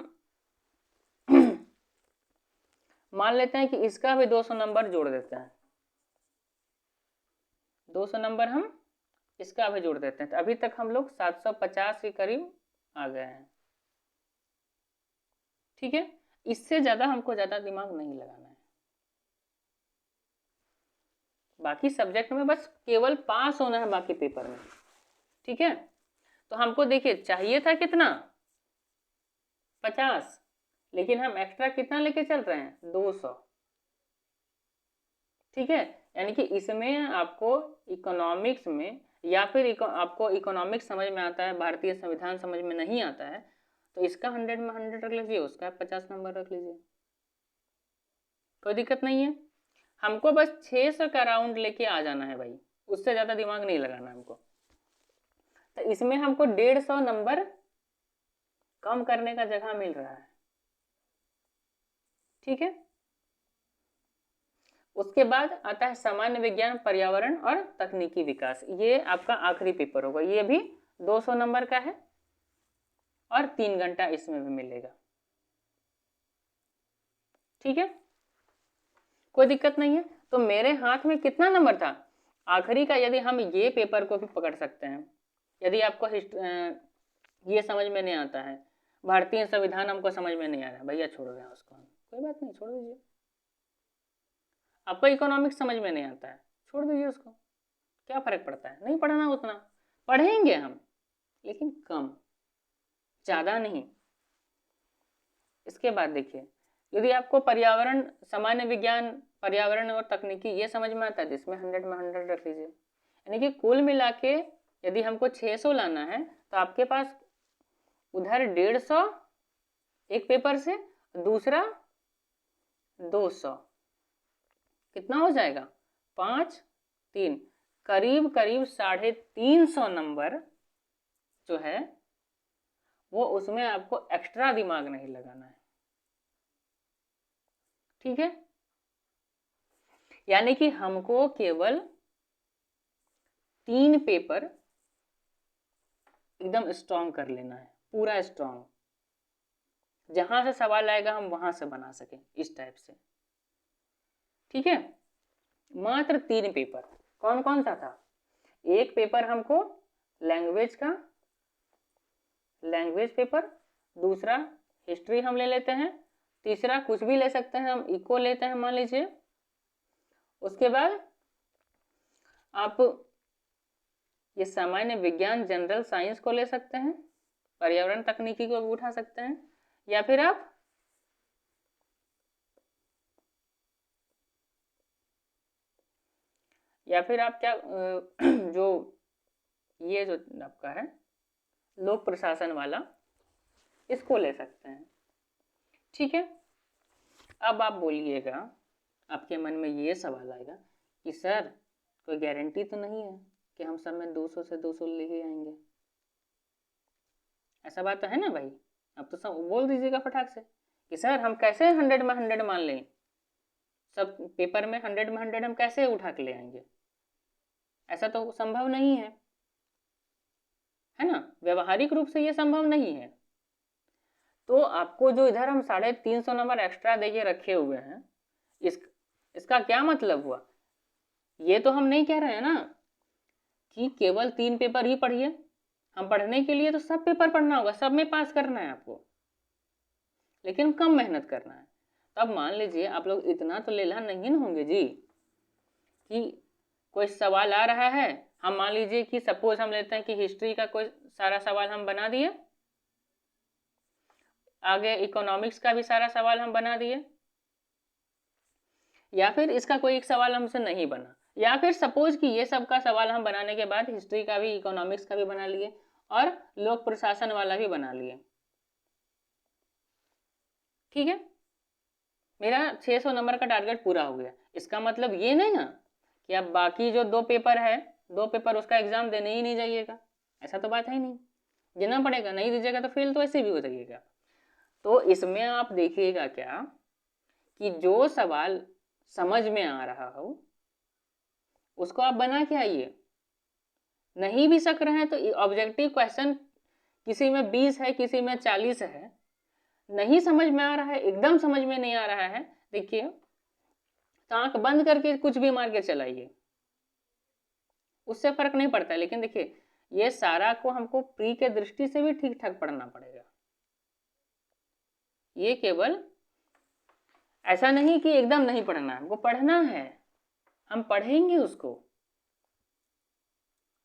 मान लेते हैं कि इसका भी 200 नंबर जोड़ देते हैं। 200 नंबर हम इसका भी जोड़ देते हैं। तो अभी तक हम लोग 750 के करीब आ गए हैं। ठीक है, इससे ज़्यादा हमको ज़्यादा दिमाग नहीं लगाना है। बाकी सब्जेक्ट में बस केवल पास होना है, बाकी पेपर में। ठीक है, तो हमको देखिए चाहिए था कितना, 50, लेकिन हम एक्स्ट्रा कितना लेके चल रहे हैं, 200। ठीक है, यानी कि इसमें आपको इकोनॉमिक्स में, या फिर आपको इकोनॉमिक्स समझ में आता है, भारतीय संविधान समझ में नहीं आता है, तो इसका 100 में 100 रख लीजिए, उसका 50 नंबर रख लीजिए, कोई दिक्कत नहीं है। हमको बस 600 का राउंड लेके आ जाना है भाई, उससे ज़्यादा दिमाग नहीं लगाना हमको। तो इसमें हमको 150 नंबर कम करने का जगह मिल रहा है। ठीक है, उसके बाद आता है सामान्य विज्ञान, पर्यावरण और तकनीकी विकास। ये आपका आखिरी पेपर होगा, ये भी 200 नंबर का है और 3 घंटा इसमें भी मिलेगा। ठीक है, कोई दिक्कत नहीं है। तो मेरे हाथ में कितना नंबर था आखिरी का, यदि हम ये पेपर को भी पकड़ सकते हैं। यदि आपको ये समझ में नहीं आता है, भारतीय संविधान हमको समझ में नहीं आ रहा है, भैया छोड़ रहे हैं उसको, कोई बात नहीं, छोड़ दीजिए। आपको इकोनॉमिक्स समझ में नहीं आता है, छोड़ दीजिए उसको, क्या फ़र्क पड़ता है, नहीं पढ़ना उतना, पढ़ेंगे हम लेकिन कम। ज़्यादा नहीं। इसके बाद देखिए, यदि आपको पर्यावरण, सामान्य विज्ञान, पर्यावरण और तकनीकी ये समझ में आता है, जिसमें 100 में 100 रख लीजिए। यानी कि कुल मिला के यदि हमको 600 लाना है तो आपके पास उधर 150 एक पेपर से, दूसरा 200, कितना हो जाएगा 5 3, करीब करीब 350 नंबर जो है वो, उसमें आपको एक्स्ट्रा दिमाग नहीं लगाना है। ठीक है, यानी कि हमको केवल 3 पेपर एकदम स्ट्रॉन्ग कर लेना है, पूरा स्ट्रॉन्ग, जहां से सवाल आएगा हम वहां से बना सकें इस टाइप से। ठीक है, मात्र 3 पेपर। कौन कौन सा था? एक पेपर हमको लैंग्वेज का, लैंग्वेज पेपर, दूसरा हिस्ट्री हम ले लेते हैं, तीसरा कुछ भी ले सकते हैं हम, इको लेते हैं मान लीजिए। उसके बाद आप ये सामान्य विज्ञान, जनरल साइंस को ले सकते हैं, पर्यावरण तकनीकी को भी उठा सकते हैं, या फिर आप क्या जो ये जो आपका है लोक प्रशासन वाला, इसको ले सकते हैं। ठीक है, अब आप बोलिएगा, आपके मन में ये सवाल आएगा कि सर कोई गारंटी तो नहीं है कि हम सब में 200 से 200 लेके आएंगे। ऐसा बात तो है ना भाई? अब तो सब बोल दीजिएगा फटाक से कि सर हम कैसे 100 में 100 मान लें, सब पेपर में 100 में 100 हम कैसे उठा के ले आएंगे? ऐसा तो संभव नहीं है ना, व्यवहारिक रूप से ये संभव नहीं है। तो आपको जो इधर हम 350 नंबर एक्स्ट्रा देके रखे हुए हैं, इसका क्या मतलब हुआ? ये तो हम नहीं कह रहे हैं ना कि केवल 3 पेपर ही पढ़िए। हम पढ़ने के लिए तो सब पेपर पढ़ना होगा, सब में पास करना है आपको, लेकिन कम मेहनत करना है। तो अब मान लीजिए आप लोग इतना तो लेला नहीं होंगे जी कि कोई सवाल आ रहा है, हम मान लीजिए कि सपोज हम लेते हैं कि हिस्ट्री का कोई सारा सवाल हम बना दिए, आगे इकोनॉमिक्स का भी सारा सवाल हम बना दिए, या फिर इसका कोई एक सवाल हमसे नहीं बना, या फिर सपोज कि ये सब का सवाल हम बनाने के बाद हिस्ट्री का भी, इकोनॉमिक्स का भी बना लिए और लोक प्रशासन वाला भी बना लिए। ठीक है, मेरा 600 नंबर का टारगेट पूरा हो गया। इसका मतलब ये नहीं ना कि अब बाकी जो 2 पेपर है, 2 पेपर उसका एग्जाम देने ही नहीं जाइएगा, ऐसा तो बात है ही नहीं, देना पड़ेगा, नहीं दीजिएगा तो फेल तो ऐसे भी हो जाइएगा। तो इसमें आप देखिएगा क्या कि जो सवाल समझ में आ रहा हो उसको आप बना के आइए। नहीं भी सक रहे हैं तो ऑब्जेक्टिव क्वेश्चन किसी में 20 है, किसी में 40 है, नहीं समझ में आ रहा है, एकदम समझ में नहीं आ रहा है, देखिए तो आंख बंद करके कुछ भी मार के चलाइए, उससे फर्क नहीं पड़ता है। लेकिन देखिए ये सारा को हमको प्री के दृष्टि से भी ठीक ठाक पढ़ना पड़ेगा। ये केवल ऐसा नहीं कि एकदम नहीं पढ़ना है, हमको पढ़ना है, हम पढ़ेंगे उसको,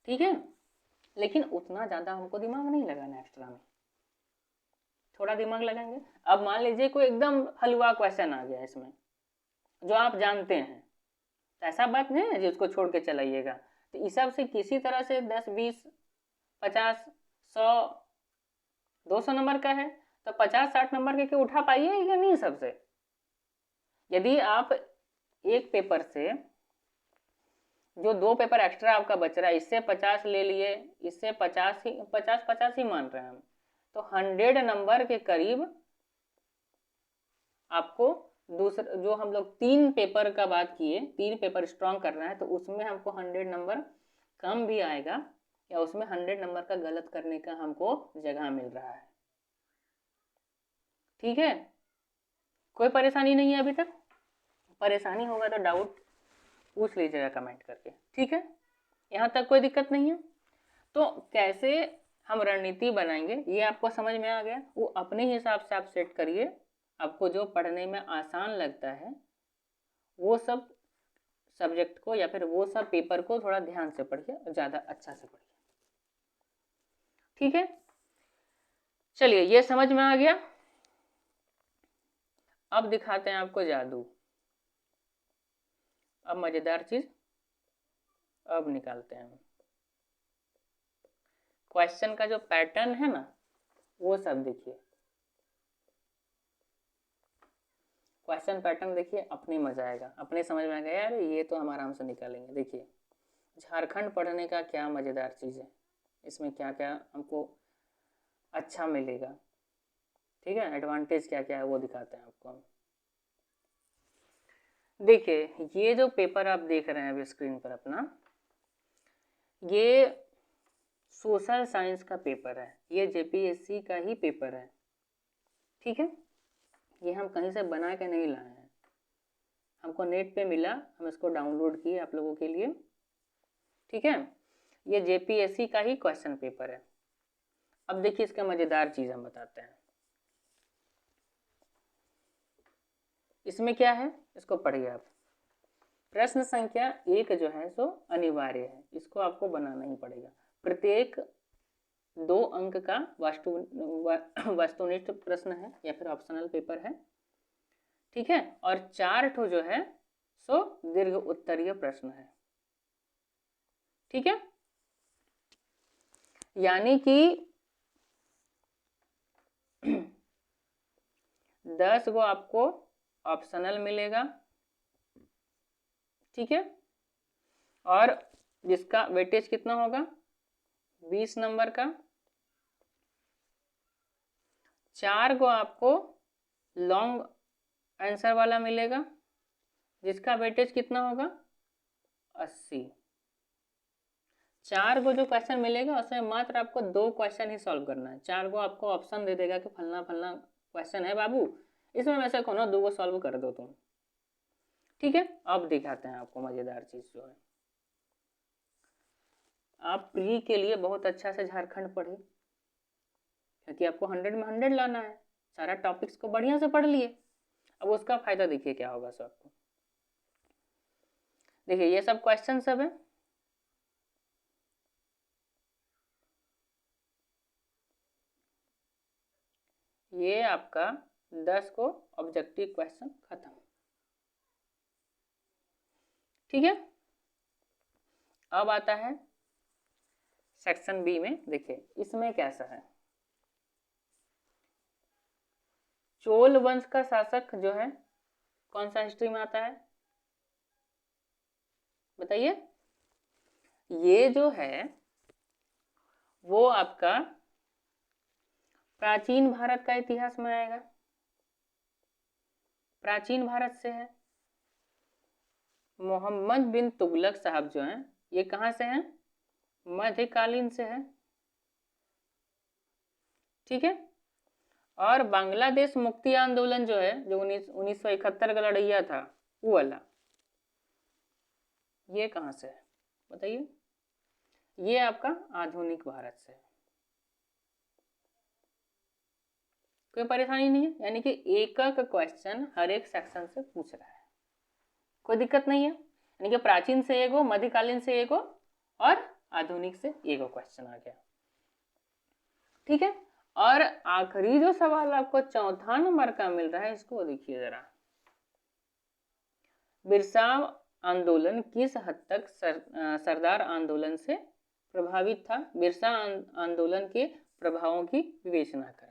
ठीक है, लेकिन उतना ज़्यादा हमको दिमाग नहीं लगाना एक्स्ट्रा में, थोड़ा दिमाग लगाएंगे। अब मान लीजिए कोई एकदम हलवा क्वेश्चन आ गया इसमें जो आप जानते हैं, तो ऐसा बात नहीं है जी उसको छोड़ के चलाइएगा। तो इस सब से किसी तरह से 10 20 50 100 200 नंबर का है तो 50-60 नंबर के उठा पाइए या नहीं सबसे। यदि आप एक पेपर से जो 2 पेपर एक्स्ट्रा आपका बच रहा है, इससे 50 ले लिए, इससे 50 ही मान रहे हैं हम, तो 100 नंबर के करीब आपको दूसरा जो हम लोग 3 पेपर का बात किए, 3 पेपर स्ट्रॉन्ग करना है, तो उसमें हमको 100 नंबर कम भी आएगा या उसमें 100 नंबर का गलत करने का हमको जगह मिल रहा है। ठीक है, कोई परेशानी नहीं है अभी तक? परेशानी होगा तो डाउट पूछ लीजिएगा कमेंट करके, ठीक है, यहाँ तक कोई दिक्कत नहीं है। तो कैसे हम रणनीति बनाएंगे ये आपको समझ में आ गया, वो अपने हिसाब से आप सेट करिए, आपको जो पढ़ने में आसान लगता है वो सब सब्जेक्ट को या फिर वो सब पेपर को थोड़ा ध्यान से पढ़िए और ज़्यादा अच्छा से पढ़िए, ठीक है। चलिए ये समझ में आ गया। अब दिखाते हैं आपको जादू। अब मजेदार चीज अब निकालते हैं। क्वेश्चन का जो पैटर्न है ना वो सब देखिए, क्वेश्चन पैटर्न देखिए, अपनी मजा आएगा, अपने समझ में आएगा यार ये तो हम आराम से निकालेंगे। देखिए झारखंड पढ़ने का क्या मजेदार चीज है, इसमें क्या क्या हमको अच्छा मिलेगा, ठीक है, एडवांटेज क्या क्या है वो दिखाते हैं आपको हम। देखिए ये जो पेपर आप देख रहे हैं अभी स्क्रीन पर अपना, ये सोशल साइंस का पेपर है, ये जेपीएससी का ही पेपर है, ठीक है। ये हम कहीं से बना के नहीं लाए हैं, हमको नेट पे मिला, हम इसको डाउनलोड किए आप लोगों के लिए, ठीक है। ये जेपीएससी का ही क्वेश्चन पेपर है। अब देखिए इसका मजेदार चीज हम बताते हैं। इसमें क्या है इसको पढ़िए आप। प्रश्न संख्या 1 जो है सो अनिवार्य है, इसको आपको बनाना ही पड़ेगा। प्रत्येक 2 अंक का वस्तुनिष्ठ प्रश्न है या फिर ऑप्शनल पेपर है, ठीक है। और 4 ठो जो है सो दीर्घ उत्तरीय प्रश्न है, ठीक है। यानी कि 10 गो आपको ऑप्शनल मिलेगा, ठीक है। और जिसका वेटेज कितना होगा 20 नंबर का। 4 गो आपको लॉन्ग आंसर वाला मिलेगा, जिसका वेटेज कितना होगा 80। 4 गो जो क्वेश्चन मिलेगा उसमें मात्र आपको 2 क्वेश्चन ही सॉल्व करना है। 4 गो आपको ऑप्शन दे देगा कि फलना फलना क्वेश्चन है बाबू, इसमें में से कोनो 2 गो सॉल्व कर दो तुम, ठीक है। अब दिखाते हैं आपको मजेदार चीज जो है। आप प्री के लिए बहुत अच्छा से झारखंड पढ़े, क्योंकि आपको 100 में 100 लाना है, सारा टॉपिक्स को बढ़िया से पढ़ लिए। अब उसका फायदा देखिए क्या होगा सो आपको। देखिए ये सब क्वेश्चन सब है, ये आपका 10 को ऑब्जेक्टिव क्वेश्चन खत्म, ठीक है। अब आता है सेक्शन बी में। देखिए इसमें कैसा है, चोल वंश का शासक जो है कौन सा हिस्ट्री में आता है बताइए। ये जो है वो आपका प्राचीन भारत का इतिहास में आएगा, प्राचीन भारत से है। मोहम्मद बिन तुगलक साहब जो हैं ये कहाँ से हैं, मध्यकालीन से है, ठीक है। और बांग्लादेश मुक्ति आंदोलन जो है जो 1971 का लड़ैया था वो वाला, ये कहाँ से है बताइए। ये आपका आधुनिक भारत से है, कोई परेशानी नहीं है, यानी कि एक एक क्वेश्चन हर एक सेक्शन से पूछ रहा है, कोई दिक्कत नहीं है। यानी कि प्राचीन से एगो, मध्यकालीन से एगो और आधुनिक से एगो क्वेश्चन आ गया, ठीक है। और आखिरी जो सवाल आपको 4था नंबर का मिल रहा है, इसको देखिए जरा। बिरसा आंदोलन किस हद तक सरदार आंदोलन से प्रभावित था, बिरसा आंदोलन के प्रभावों की विवेचना करें।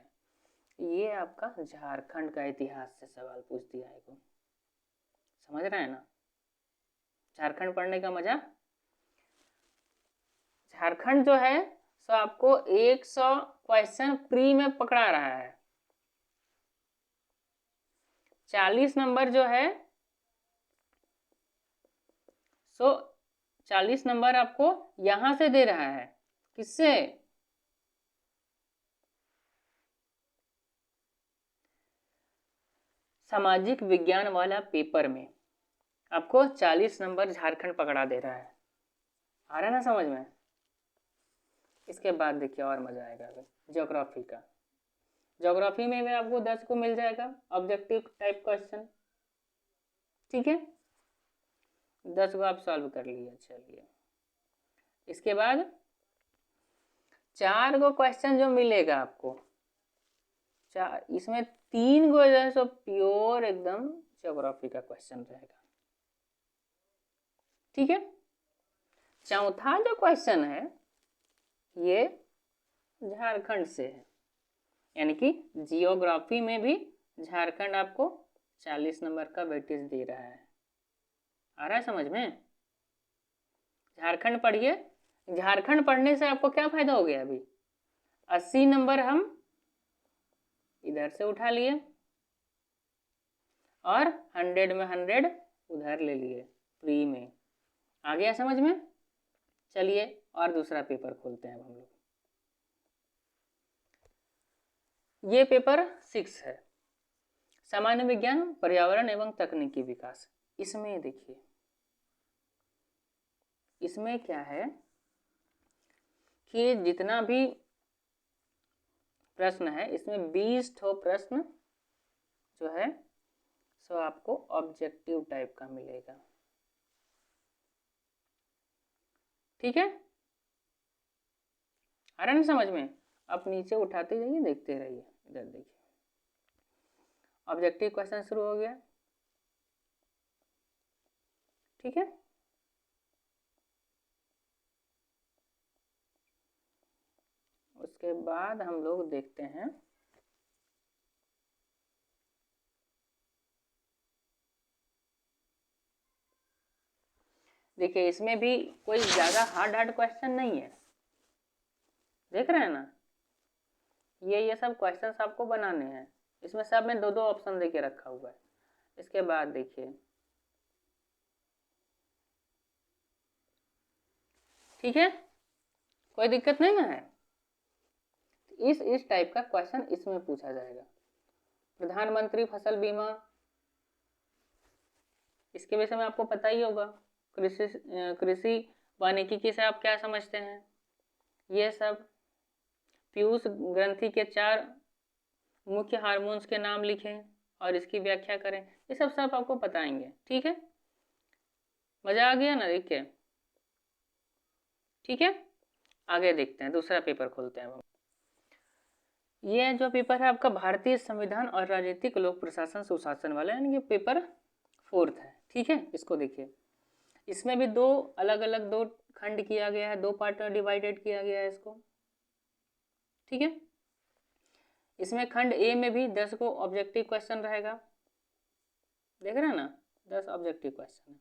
ये आपका झारखंड का इतिहास से सवाल पूछ दिया है, को समझ रहे हैं ना, झारखंड पढ़ने का मजा। झारखंड जो है सो आपको 100 क्वेश्चन प्री में पकड़ा रहा है, 40 नंबर जो है सो 40 नंबर आपको यहां से दे रहा है, किससे, सामाजिक विज्ञान वाला पेपर में आपको 40 नंबर झारखंड पकड़ा दे रहा है। आ रहा है ना समझ में। इसके बाद देखिए और मजा आएगा ज्योग्राफी का। ज्योग्राफी में भी आपको 10 को मिल जाएगा ऑब्जेक्टिव टाइप क्वेश्चन, ठीक है। 10 को आप सॉल्व कर लिए। चलिए इसके बाद 4 गो क्वेश्चन जो मिलेगा आपको इसमें 3 गो जो है सो प्योर एकदम ज्योग्राफी का क्वेश्चन रहेगा। ठीक है, चौथा जो क्वेश्चन है ये झारखंड से है, यानी कि जियोग्राफी में भी झारखंड आपको 40 नंबर का वेटेज दे रहा है। आ रहा है समझ में? झारखंड पढ़िए। झारखंड पढ़ने से आपको क्या फायदा हो गया? अभी 80 नंबर हम इधर से उठा लिए और 100 में 100 उधर ले लिए फ्री में। आ गया समझ में? चलिए और दूसरा पेपर खोलते हैं अब हम लोग। ये पेपर 6 है, सामान्य विज्ञान, पर्यावरण एवं तकनीकी विकास। इसमें देखिए, इसमें क्या है कि जितना भी प्रश्न है इसमें 20 ठो प्रश्न जो है सो आपको ऑब्जेक्टिव टाइप का मिलेगा। ठीक है, आ रहा है ना समझ में? आप नीचे उठाते जाइए, देखते रहिए। इधर देखिए, ऑब्जेक्टिव क्वेश्चन शुरू हो गया। ठीक है, उसके बाद हम लोग देखते हैं देखिए, इसमें भी कोई ज़्यादा हार्ड क्वेश्चन नहीं है, देख रहे हैं ना? ये सब क्वेश्चंस आपको बनाने हैं। इसमें सब में 2-2 ऑप्शन देके रखा हुआ है। इसके बाद देखिए, ठीक है, कोई दिक्कत नहीं ना है? इस टाइप का क्वेश्चन इसमें पूछा जाएगा। प्रधानमंत्री फसल बीमा, इसके विषय में आपको पता ही होगा। कृषि वानिकी से आप क्या समझते हैं, ये सब। पीयूष ग्रंथि के 4 मुख्य हार्मोन्स के नाम लिखें और इसकी व्याख्या करें। ये सब आपको बताएंगे। ठीक है, मजा आ गया ना? देखिए, ठीक है, आगे देखते हैं, दूसरा पेपर खोलते हैं हम। ये जो पेपर है आपका भारतीय संविधान और राजनीतिक लोक प्रशासन सुशासन वाला, यानी कि पेपर 4 है। ठीक है, इसको देखिए, इसमें भी 2 अलग अलग 2 खंड किया गया है, 2 पार्ट में डिवाइडेड किया गया है इसको। ठीक है, इसमें खंड ए में भी 10 को ऑब्जेक्टिव क्वेश्चन रहेगा, देख रहे हैं ना? 10 ऑब्जेक्टिव क्वेश्चन है।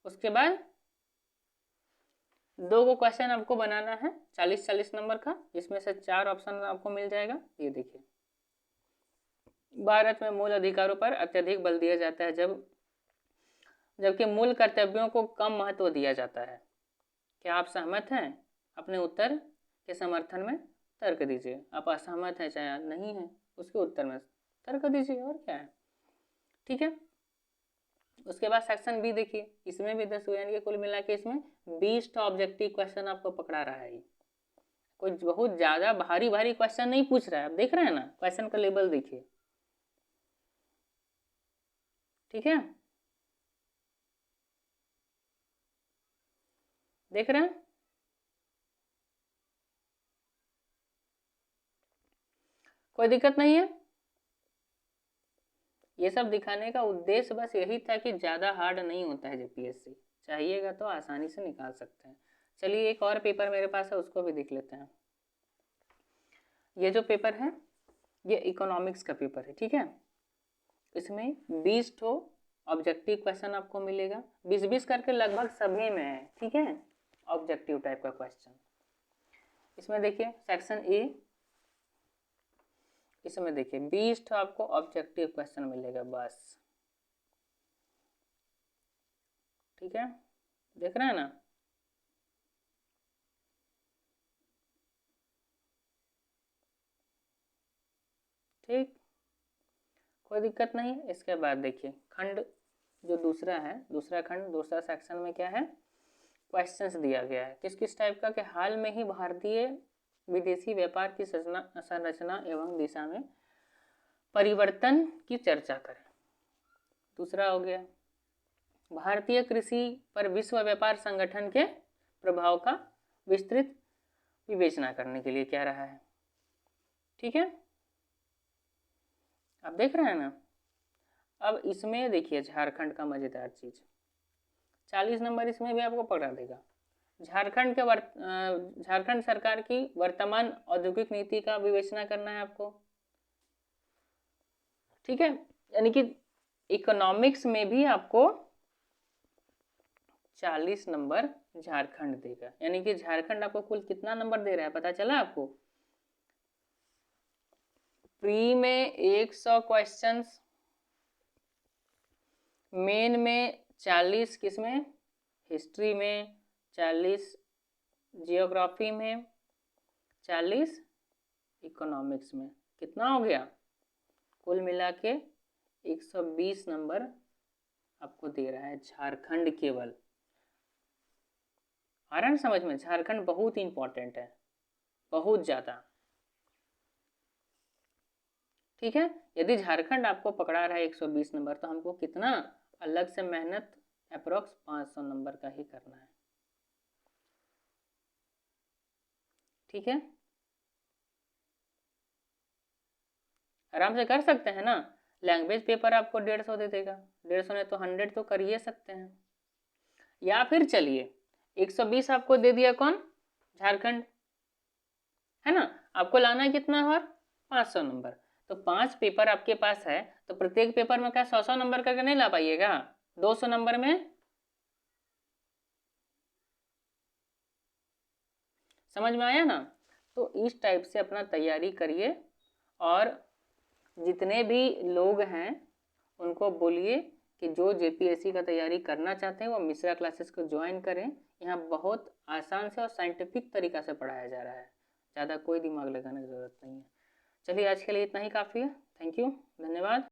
उसके बाद 2 को क्वेश्चन आपको बनाना है 40-40 नंबर का, जिसमें से 4 ऑप्शन आपको मिल जाएगा। ये देखिए, भारत में मूल अधिकारों पर अत्यधिक बल दिया जाता है जबकि मूल कर्तव्यों को कम महत्व दिया जाता है। क्या आप सहमत हैं? अपने उत्तर के समर्थन में तर्क दीजिए। आप असहमत हैं चाहे नहीं है, उसके उत्तर में तर्क दीजिए, और क्या है। ठीक है, उसके बाद सेक्शन बी देखिए, इसमें भी 10 यानी कि कुल मिला के इसमें 20 ऑब्जेक्टिव क्वेश्चन आपको पकड़ा रहा है। कोई बहुत ज़्यादा भारी क्वेश्चन नहीं पूछ रहा है। आप देख रहे हैं ना, क्वेश्चन का लेवल देखिए। ठीक है, देख रहे हैं? कोई दिक्कत नहीं है? ये सब दिखाने का उद्देश्य बस यही था कि ज़्यादा हार्ड नहीं होता है जेपीएससी, चाहिएगा तो आसानी से निकाल सकते हैं। चलिए, एक और पेपर मेरे पास है, उसको भी देख लेते हैं। ये जो पेपर है ये इकोनॉमिक्स का पेपर है। ठीक है, इसमें 20 ठो ऑब्जेक्टिव क्वेश्चन आपको मिलेगा, 20-20 करके लगभग सभी में है। ठीक है, ऑब्जेक्टिव टाइप का क्वेश्चन। इसमें देखिए सेक्शन ए, इसमें देखिए 20 ठो आपको ऑब्जेक्टिव क्वेश्चन मिलेगा बस। ठीक है, देख रहे हैं ना? ठीक, कोई दिक्कत नहीं है। इसके बाद देखिए खंड जो दूसरा है, दूसरा खंड, दूसरा सेक्शन में क्या है, क्वेश्चंस दिया गया है किस किस टाइप का, कि हाल में ही भारतीय विदेशी व्यापार की संरचना एवं दिशा में परिवर्तन की चर्चा करें। दूसरा हो गया भारतीय कृषि पर विश्व व्यापार संगठन के प्रभाव का विस्तृत विवेचना करने के लिए क्या रहा है। ठीक है, आप देख रहे हैं ना। अब इसमें देखिए झारखंड का मज़ेदार चीज़, 40 नंबर इसमें भी आपको पकड़ा देगा। झारखंड सरकार की वर्तमान औद्योगिक नीति का विवेचना करना है आपको, ठीक है। यानी कि इकोनॉमिक्स में भी आपको 40 नंबर झारखंड देगा। यानी कि झारखंड आपको कुल कितना नंबर दे रहा है पता चला आपको। प्री में 100 क्वेश्चंस, मेन में 40, किसमें, हिस्ट्री में 40, जियोग्राफी में 40, इकोनॉमिक्स में। कितना हो गया, कुल मिला के 120 नंबर आपको दे रहा है झारखंड केवल। आ रहा है समझ में, झारखंड बहुत इंपॉर्टेंट है, बहुत ज़्यादा, ठीक है। यदि झारखंड आपको पकड़ा रहा है 120 नंबर, तो हमको कितना अलग से मेहनत अप्रोक्स 500 नंबर का ही करना है, ठीक है। आराम से कर सकते हैं ना। लैंग्वेज पेपर आपको 150 दे देगा, 150 ने तो 100 तो कर ही सकते हैं। या फिर चलिए 120 आपको दे दिया कौन, झारखंड, है ना। आपको लाना है कितना और 500 नंबर। तो 5 पेपर आपके पास है, तो प्रत्येक पेपर में क्या 100-100 नंबर करके नहीं ला पाइएगा, 200 नंबर में। समझ में आया ना। तो इस टाइप से अपना तैयारी करिए, और जितने भी लोग हैं उनको बोलिए कि जो जेपीएससी का तैयारी करना चाहते हैं वो मिश्रा क्लासेस को ज्वाइन करें। यहाँ बहुत आसान से और साइंटिफिक तरीका से पढ़ाया जा रहा है, ज़्यादा कोई दिमाग लगाने की ज़रूरत नहीं है। चलिए आज के लिए इतना ही काफ़ी है। थैंक यू, धन्यवाद।